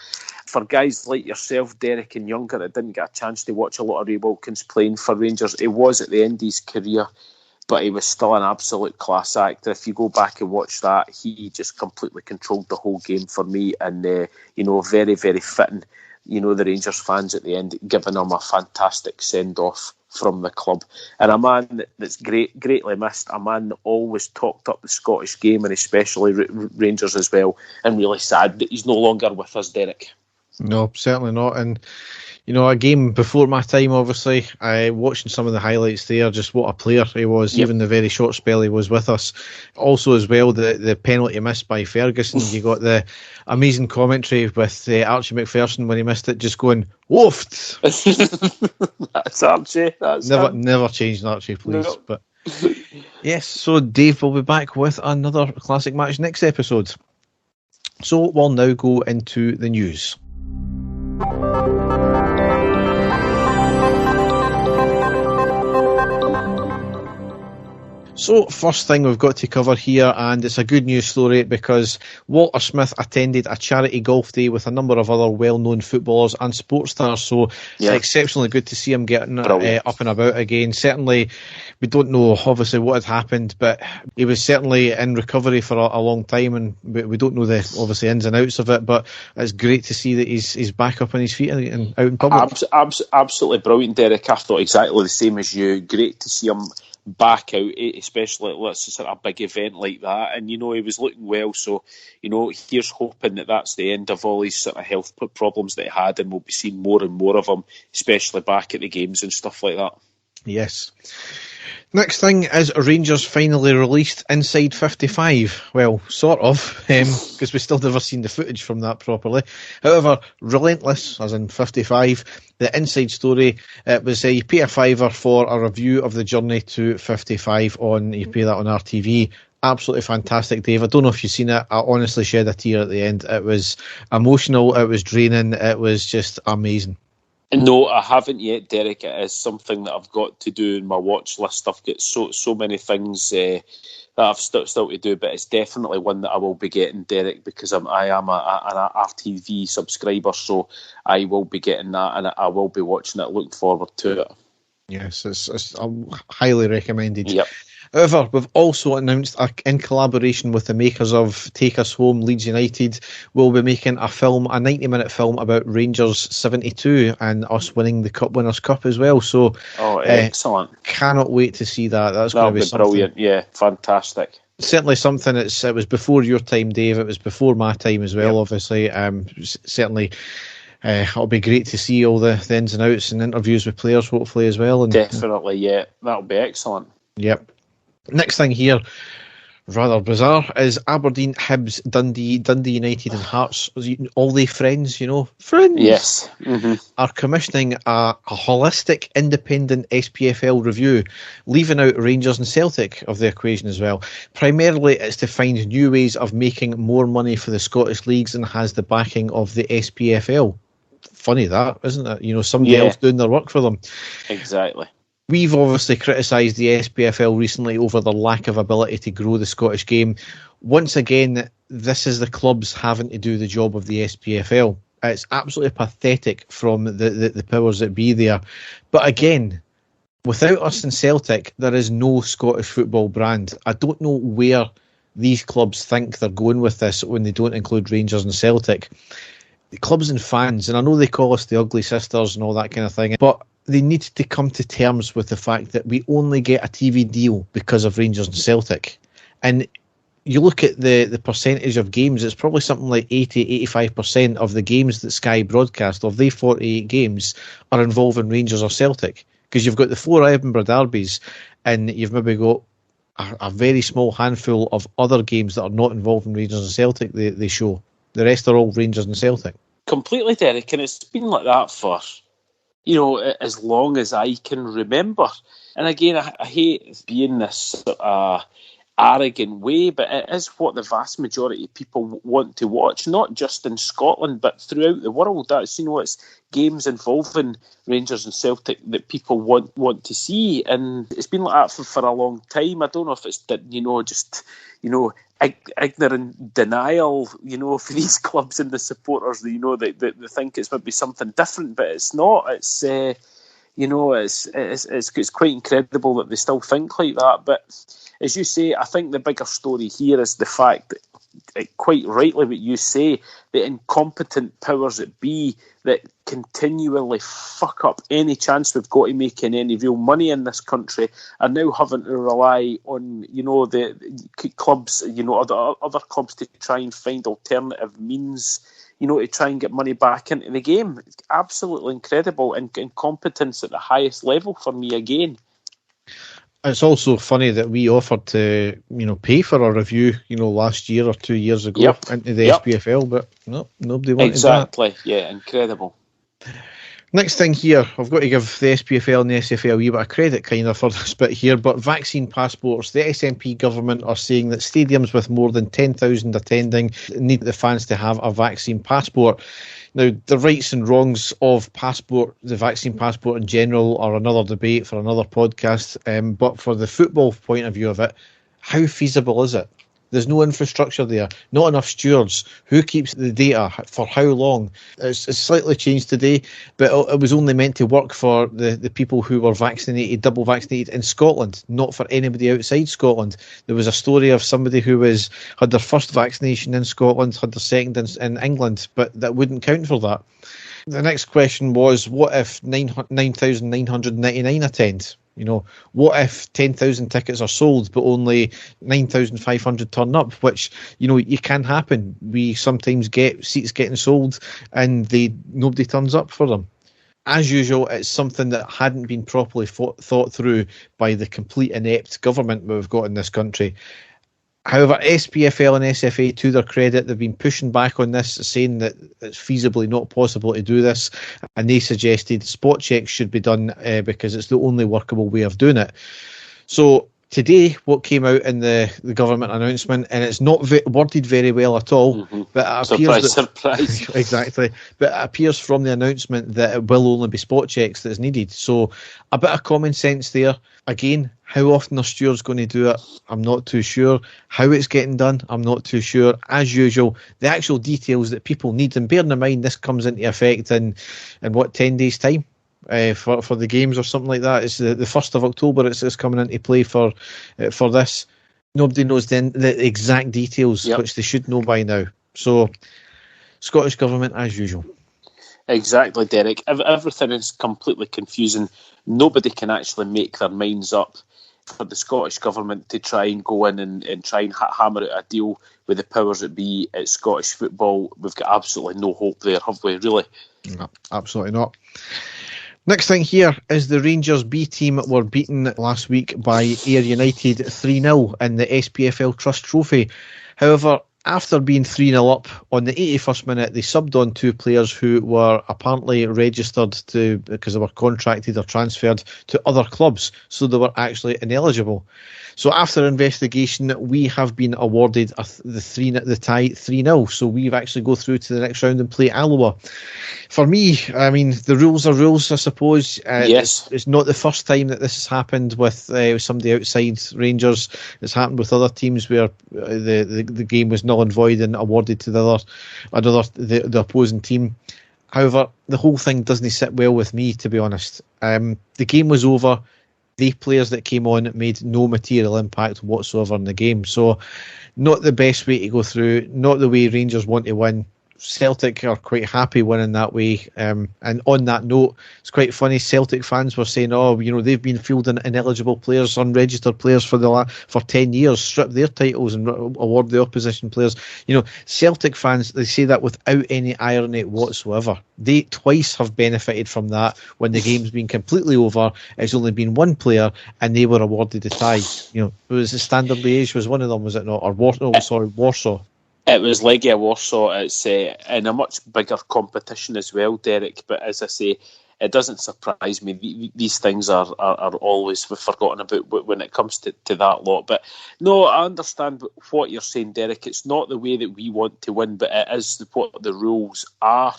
for guys like yourself, Derek, and younger, that didn't get a chance to watch a lot of Ray Wilkins playing for Rangers, it was at the end of his career, but he was still an absolute class actor. If you go back and watch that, he just completely controlled the whole game for me, and very, very fitting. The Rangers fans at the end giving him a fantastic send-off from the club. And a man that's greatly missed, a man that always talked up the Scottish game, and especially Rangers as well, and really sad that he's no longer with us, Derek. No, certainly not. And, a game before my time, obviously, watching some of the highlights there, just what a player he was, even the very short spell he was with us. Also, as well, the penalty missed by Ferguson. You got the amazing commentary with Archie McPherson when he missed it, just going, woofed. That's Archie. Never change Archie, please. No. But yes, so Dave will be back with another classic match next episode. So we'll now go into the news. So, first thing we've got to cover here, and it's a good news story because Walter Smith attended a charity golf day with a number of other well-known footballers and sports stars, so exceptionally good to see him getting up and about again. Certainly, we don't know obviously what had happened, but he was certainly in recovery for a long time, and we don't know the obviously ins and outs of it, but it's great to see that he's back up on his feet and out in public. Absolutely brilliant, Derek. I thought exactly the same as you. Great to see him back out, especially at a big event like that, and he was looking well, so here's hoping that that's the end of all these sort of health problems that he had, and we'll be seeing more and more of them, especially back at the games and stuff like that. Yes. Next thing is Rangers finally released Inside 55. Well, sort of, because we still never seen the footage from that properly. However, Relentless, as in 55, the inside story, it was you pay a $5 for a review of the journey to 55 you pay that on RTV. Absolutely fantastic, Dave. I don't know if you've seen it. I honestly shed a tear at the end. It was emotional, it was draining, it was just amazing. No, I haven't yet, Derek. It is something that I've got to do in my watch list. I've got so many things that I've still to do, but it's definitely one that I will be getting, Derek, because I am an RTV subscriber, so I will be getting that, and I will be watching it. Looking forward to it. Yes, it's highly recommended. Yep. However, we've also announced, in collaboration with the makers of Take Us Home, Leeds United, we'll be making a 90-minute film about Rangers 72 and us winning the Cup Winners' Cup as well. So, excellent! Cannot wait to see that. That's going to be something brilliant. Yeah, fantastic. Certainly something. It was before your time, Dave. It was before my time as well. Yep. Obviously, certainly. It'll be great to see all the ins and outs and interviews with players, hopefully, as well. And definitely, yeah, that'll be excellent. Yep. Next thing here, rather bizarre, is Aberdeen, Hibs, Dundee United and Hearts. All they friends, friends. Yes. Mm-hmm. Are commissioning a holistic, independent SPFL review, leaving out Rangers and Celtic of the equation as well. Primarily, it's to find new ways of making more money for the Scottish leagues and has the backing of the SPFL. Funny that, isn't it? Somebody else doing their work for them. Exactly. We've obviously criticised the SPFL recently over their lack of ability to grow the Scottish game. Once again, this is the clubs having to do the job of the SPFL. It's absolutely pathetic from the powers that be there. But again, without us and Celtic, there is no Scottish football brand. I don't know where these clubs think they're going with this when they don't include Rangers and Celtic. The clubs and fans, and I know they call us the ugly sisters and all that kind of thing, but they need to come to terms with the fact that we only get a TV deal because of Rangers and Celtic. And you look at the percentage of games, it's probably something like 80-85% of the games that Sky broadcast, of the 48 games, are involving Rangers or Celtic. Because you've got the 4 Edinburgh derbies, and you've maybe got a very small handful of other games that are not involving Rangers and Celtic they show. The rest are all Rangers and Celtic. Completely, Derek, and it's been like that for as long as I can remember. And again, I hate being this arrogant way, but it is what the vast majority of people want to watch, not just in Scotland, but throughout the world. That's, it's games involving Rangers and Celtic that people want to see. And it's been like that for a long time. I don't know if it's, ignorant denial, for these clubs and the supporters, they think it's maybe something different, but it's not. It's, it's quite incredible that they still think like that. But as you say, I think the bigger story here is the fact that, quite rightly what you say, the incompetent powers that be that continually fuck up any chance we've got to making any real money in this country are now having to rely on, the clubs, other clubs to try and find alternative means, to try and get money back into the game. It's absolutely incredible, and incompetence at the highest level for me again. It's also funny that we offered to, pay for a review, last year or 2 years ago into the SPFL, but no, nobody wanted exactly. That. Yeah, incredible. Next thing here, I've got to give the SPFL and the SFL a wee bit of credit kind of for this bit here, but vaccine passports. The SNP government are saying that stadiums with more than 10,000 attending need the fans to have a vaccine passport. Now, the rights and wrongs of the vaccine passport in general are another debate for another podcast, but for the football point of view of it, how feasible is it? There's no infrastructure there, not enough stewards. Who keeps the data? For how long? It's slightly changed today, but it was only meant to work for the people who were vaccinated, double vaccinated in Scotland, not for anybody outside Scotland. There was a story of somebody who had their first vaccination in Scotland, had their second in England, but that wouldn't count for that. The next question was, what if 9,999 attend? What if 10,000 tickets are sold but only 9,500 turn up, which, it can happen. We sometimes get seats getting sold and nobody turns up for them. As usual, it's something that hadn't been properly thought through by the complete inept government we've got in this country. However, SPFL and SFA, to their credit, they've been pushing back on this, saying that it's feasibly not possible to do this, and they suggested spot checks should be done because it's the only workable way of doing it. So Today, what came out in the government announcement, and it's not worded very well at all, but it appears surprise. Exactly, but it appears from the announcement that it will only be spot checks that's needed. So a bit of common sense there. Again, how often are stewards going to do it? I'm not too sure. How it's getting done, I'm not too sure. As usual, the actual details that people need, and bearing in mind this comes into effect in 10 days' time. For the games or something like that. It's the 1st of October it's coming into play for this. Nobody knows then the exact details, which they should know by now. So, Scottish Government as usual. Exactly, Derek. Everything is completely confusing. Nobody can actually make their minds up for the Scottish Government to try and go in and try and hammer out a deal with the powers that be at Scottish football. We've got absolutely no hope there, have we, really? No, absolutely not. Next thing here is the Rangers B team were beaten last week by Ayr United 3-0 in the SPFL Trust Trophy. However, after being 3-0 up on the 81st minute, they subbed on 2 players who were apparently registered because they were contracted or transferred to other clubs, so they were actually ineligible. So after investigation, we have been awarded the tie 3-0. So we've actually go through to the next round and play Alloa. For me, I mean, the rules are rules, I suppose. Yes. It's not the first time that this has happened with somebody outside Rangers. It's happened with other teams where the game was null and void and awarded to the opposing team. However, the whole thing doesn't sit well with me, to be honest. The game was over. The players that came on made no material impact whatsoever in the game. So not the best way to go through, not the way Rangers want to win. Celtic are quite happy winning that way. And on that note, it's quite funny. Celtic fans were saying, they've been fielding ineligible players, unregistered players for 10 years, strip their titles and award the opposition players. Celtic fans, they say that without any irony whatsoever. They twice have benefited from that when the game's been completely over. It's only been one player and they were awarded the tie. It was the Standard Liège was one of them, was it not? Or Warsaw. It was Legia Warsaw. It's in a much bigger competition as well, Derek. But as I say, it doesn't surprise me. These things are always forgotten about when it comes to that lot. But no, I understand what you're saying, Derek. It's not the way that we want to win, but it is what the rules are.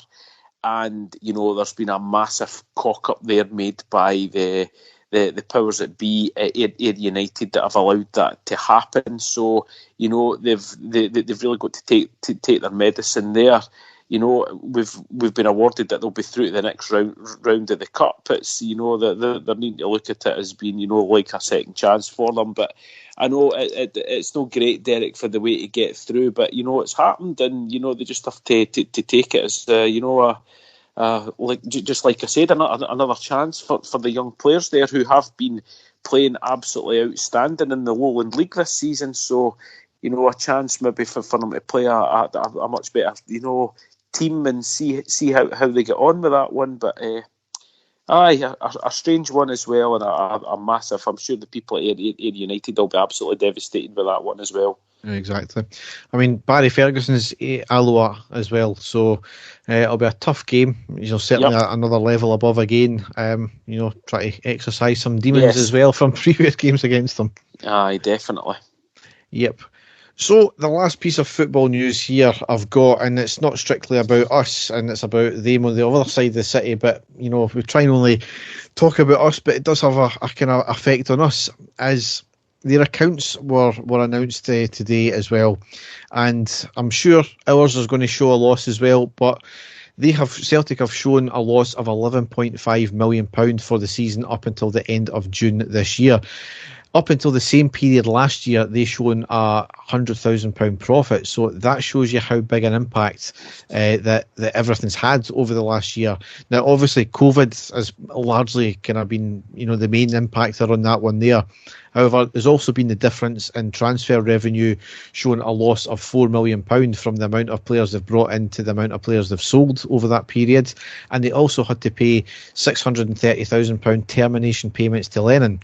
And, there's been a massive cock up there made by the powers that be at Ayr United that have allowed that to happen. So, they've really got to take their medicine there. We've been awarded that they'll be through to the next round of the cup. It's they're needing to look at it as being like a second chance for them. But I know it's not great, Derek, for the way to get through. But it's happened, and they just have to take it as just like I said, another chance for the young players there who have been playing absolutely outstanding in the Lowland League this season. So, a chance maybe for them to play a much better, team and see how they get on with that one. But a strange one as well, and a massive. I'm sure the people at Ayr United will be absolutely devastated with that one as well. Exactly. I mean, Barry Ferguson's Alloa as well, so it'll be a tough game. Certainly another level above again. Try to exercise some demons as well from previous games against them. Aye, definitely. Yep. So the last piece of football news here I've got, and it's not strictly about us, and it's about them on the other side of the city, but we try and only talk about us, but it does have a kind of effect on us, as their accounts were announced today as well, and I'm sure ours is going to show a loss as well, but Celtic have shown a loss of £11.5 million for the season up until the end of June this year. Up until the same period last year, they shown a £100,000 profit. So that shows you how big an impact that everything's had over the last year. Now, obviously, COVID has largely kind of been, the main impactor on that one there. However, there's also been the difference in transfer revenue, showing a loss of £4 million from the amount of players they've brought in to the amount of players they've sold over that period. And they also had to pay £630,000 termination payments to Lennon.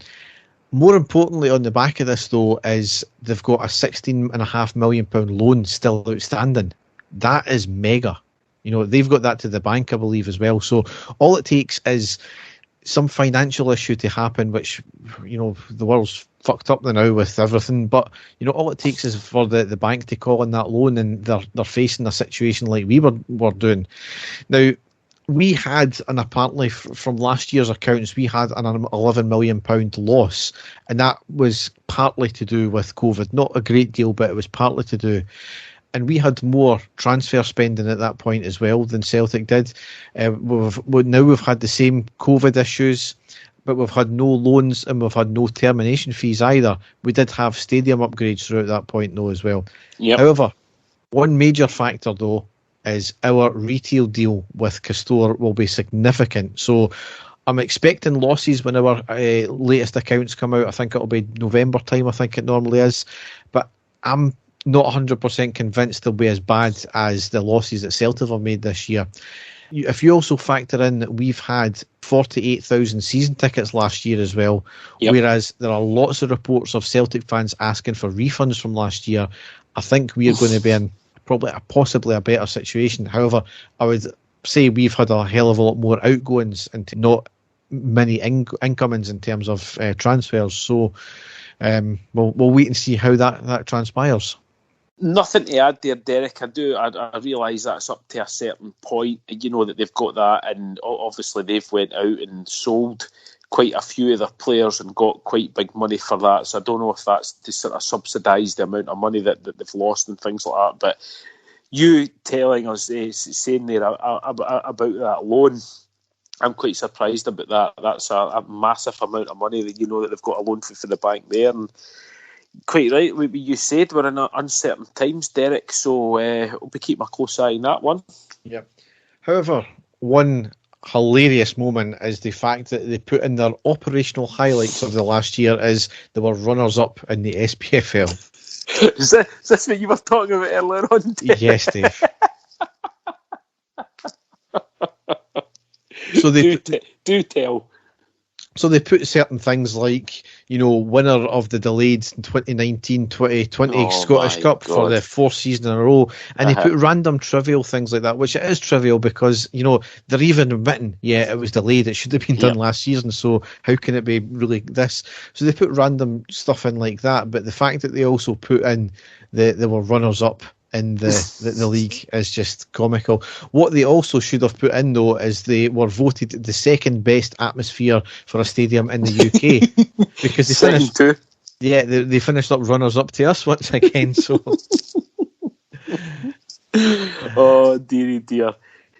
More importantly, on the back of this, though, is they've got a £16.5 million loan still outstanding. That is mega. They've got that to the bank, I believe, as well. So all it takes is some financial issue to happen, which, the world's fucked up now with everything. But, all it takes is for the bank to call in that loan, and they're facing a situation like we were doing. Now, we had, and apparently from last year's accounts, we had an £11 million loss, and that was partly to do with COVID. Not a great deal, but it was partly to do. And we had more transfer spending at that point as well than Celtic did. We've had the same COVID issues, but we've had no loans and we've had no termination fees either. We did have stadium upgrades throughout that point though as well. Yep. However, one major factor though is our retail deal with Castore will be significant. So I'm expecting losses when our latest accounts come out. I think it'll be November time, I think it normally is. But I'm not 100% convinced they'll be as bad as the losses that Celtic have made this year. If you also factor in that we've had 48,000 season tickets last year as well, whereas there are lots of reports of Celtic fans asking for refunds from last year, I think we are going to be in possibly a better situation. However, I would say we've had a hell of a lot more outgoings and not many incomings in terms of transfers. So we'll wait and see how that transpires. Nothing to add there, Derek. I realise that's up to a certain point. That they've got that, and obviously they've went out and sold quite a few of their players and got quite big money for that. So I don't know if that's to sort of subsidise the amount of money that they've lost and things like that. But you telling us, saying there about that loan, I'm quite surprised about that. That's a massive amount of money that that they've got a loan for the bank there. And quite right, you said we're in uncertain times, Derek, so I'll be keeping a close eye on that one. Yeah. However, one hilarious moment is the fact that they put in their operational highlights of the last year is they were runners-up in the SPFL. Is this what you were talking about earlier on, Dave? Yes, Dave. So do tell. So they put certain things like, winner of the delayed 2019-2020 Scottish Cup for the fourth season in a row. And they put random trivial things like that, which it is trivial because, they're even admitting, it was delayed. It should have been done last season. So how can it be really this? So they put random stuff in like that. But the fact that they also put in they were runners-up in the league is just comical. What they also should have put in though is they were voted the second best atmosphere for a stadium in the UK because they finished up runners up to us once again. So oh dearie dear.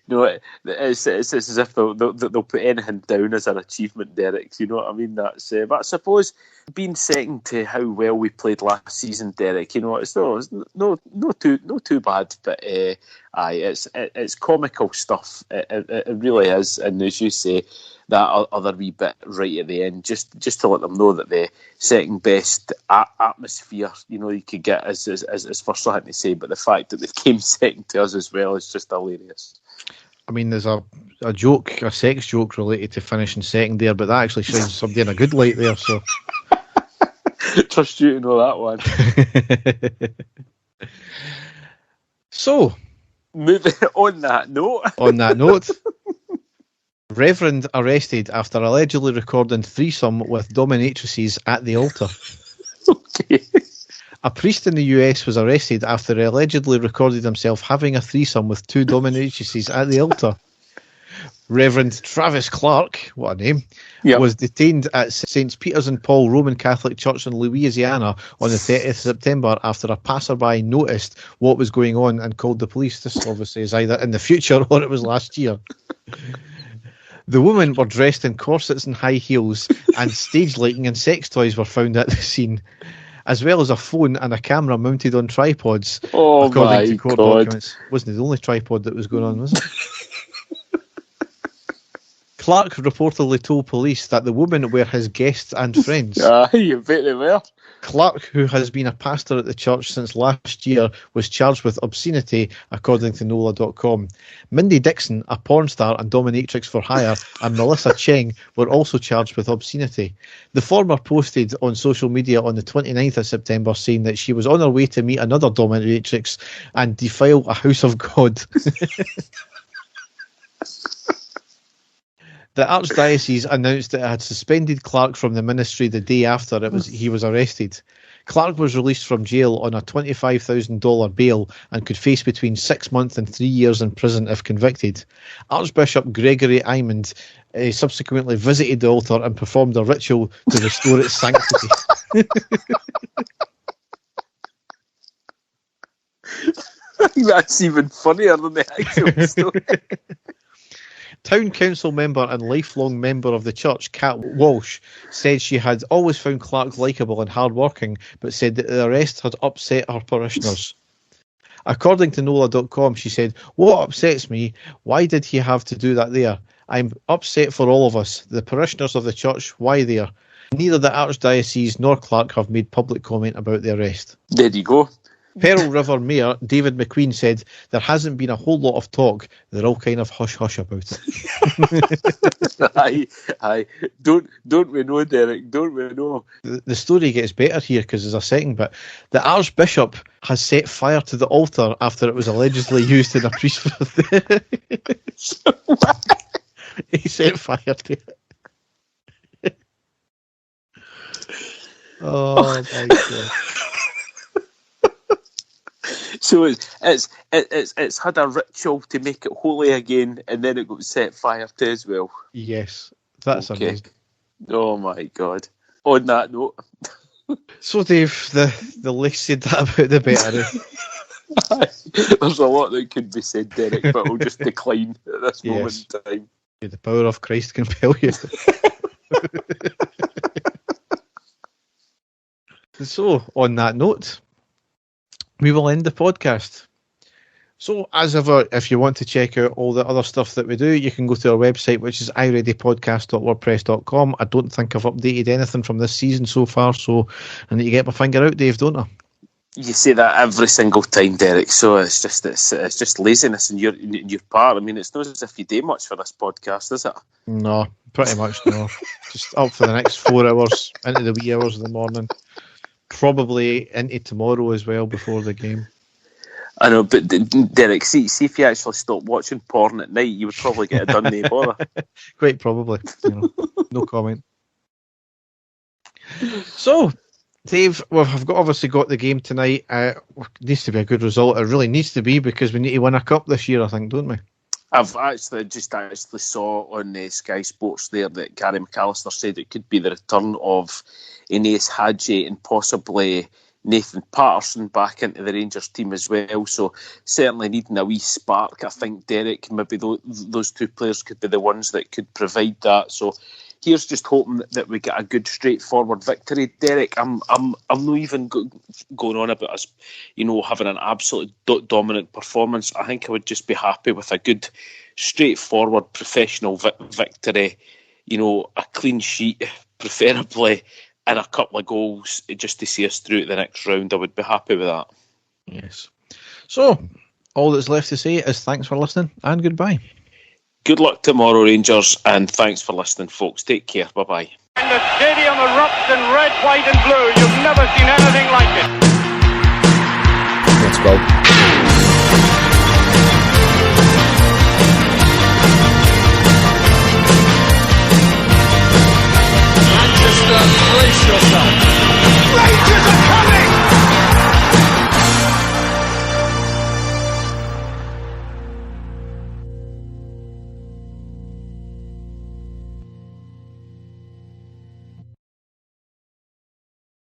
It's as if they'll put anything down as an achievement, Derek. You know what I mean? That's but I suppose being second to how well we played last season, Derek. It's no too bad. But it's comical stuff. It really is. And as you say, that other wee bit right at the end, just to let them know that the second best atmosphere you could get is for something to say. But the fact that they came second to us as well is just hilarious. I mean, there's a joke, a sex joke related to finishing second there, but that actually shines somebody in a good light there. So, trust you to know that one. So, moving on that note, Reverend arrested after allegedly recording threesome with dominatrices at the altar. Okay. A priest in the US was arrested after he allegedly recorded himself having a threesome with two dominatrices at the altar. Reverend Travis Clark, what a name, was detained at St Peter's and Paul Roman Catholic Church in Louisiana on the 30th of September after a passerby noticed what was going on and called the police. This obviously is either in the future or it was last year. The women were dressed in corsets and high heels, and stage lighting and sex toys were found at the scene, as well as a phone and a camera mounted on tripods. Oh, according to court God. documents. Wasn't it the only tripod that was going on, was it? Clark reportedly told police that the women were his guests and friends. You bet they were. Clark, who has been a pastor at the church since last year, was charged with obscenity, according to NOLA.com. Mindy Dixon, a porn star and dominatrix for hire, and Melissa Cheng were also charged with obscenity. The former posted on social media on the 29th of September saying that she was on her way to meet another dominatrix and defile a house of God. The Archdiocese announced that it had suspended Clark from the ministry the day after he was arrested. Clark was released from jail on a $25,000 bail and could face between 6 months and 3 years in prison if convicted. Archbishop Gregory Imond subsequently visited the altar and performed a ritual to restore its sanctity. That's even funnier than the actual story. Town council member and lifelong member of the church, Kat Walsh, said she had always found Clark likeable and hard-working, but said that the arrest had upset her parishioners. According to NOLA.com, she said, "What upsets me? Why did he have to do that there? I'm upset for all of us, the parishioners of the church. Why there? Neither the Archdiocese nor Clark have made public comment about the arrest." There you go. Pearl River Mayor David McQueen said, "There hasn't been a whole lot of talk. They're all kind of hush-hush about it." Aye. Don't we know, Derek? Don't we know? The story gets better here because there's a second bit. The Archbishop has set fire to the altar after it was allegedly used in a priesthood. He set fire to it. Oh my God. So it's had a ritual to make it holy again, and then it got set fire to as well. Yes, that's okay. Amazing. Oh my God! On that note, so Dave, the less said that about the better. There's a lot that could be said, Derek, but we'll just decline at this moment in time. The power of Christ compel you. So, on that note, we will end the podcast. So, as ever, if you want to check out all the other stuff that we do, you can go to our website, which is ireadypodcast.wordpress.com. I don't think I've updated anything from this season so far, so I need to get my finger out, Dave, don't I? You say that every single time, Derek, so it's just laziness in your part. I mean, it's not as if you do much for this podcast, is it? No, pretty much no. Just up for the next 4 hours, into the wee hours of the morning. Probably into tomorrow as well before the game. I know, but Derek, see if you actually stop watching porn at night, you would probably get it done, no bother. Quite probably. No comment. So, Dave, I've obviously got the game tonight. It needs to be a good result. It really needs to be because we need to win a cup this year, I think, don't we? I've actually saw on Sky Sports there that Gary McAllister said it could be the return of Aeneas Hadji and possibly Nathan Patterson back into the Rangers team as well. So certainly needing a wee spark. I think, Derek, maybe those two players could be the ones that could provide that. So here's just hoping that we get a good, straightforward victory. Derek, I'm not even going on about us, having an absolute dominant performance. I think I would just be happy with a good, straightforward, professional victory. A clean sheet, preferably, and a couple of goals just to see us through to the next round. I would be happy with that. Yes. So, all that's left to say is thanks for listening and goodbye. Good luck tomorrow, Rangers, and thanks for listening, folks. Take care. Bye-bye. And the stadium erupts in red, white and blue. You've never seen anything like it. Let's go.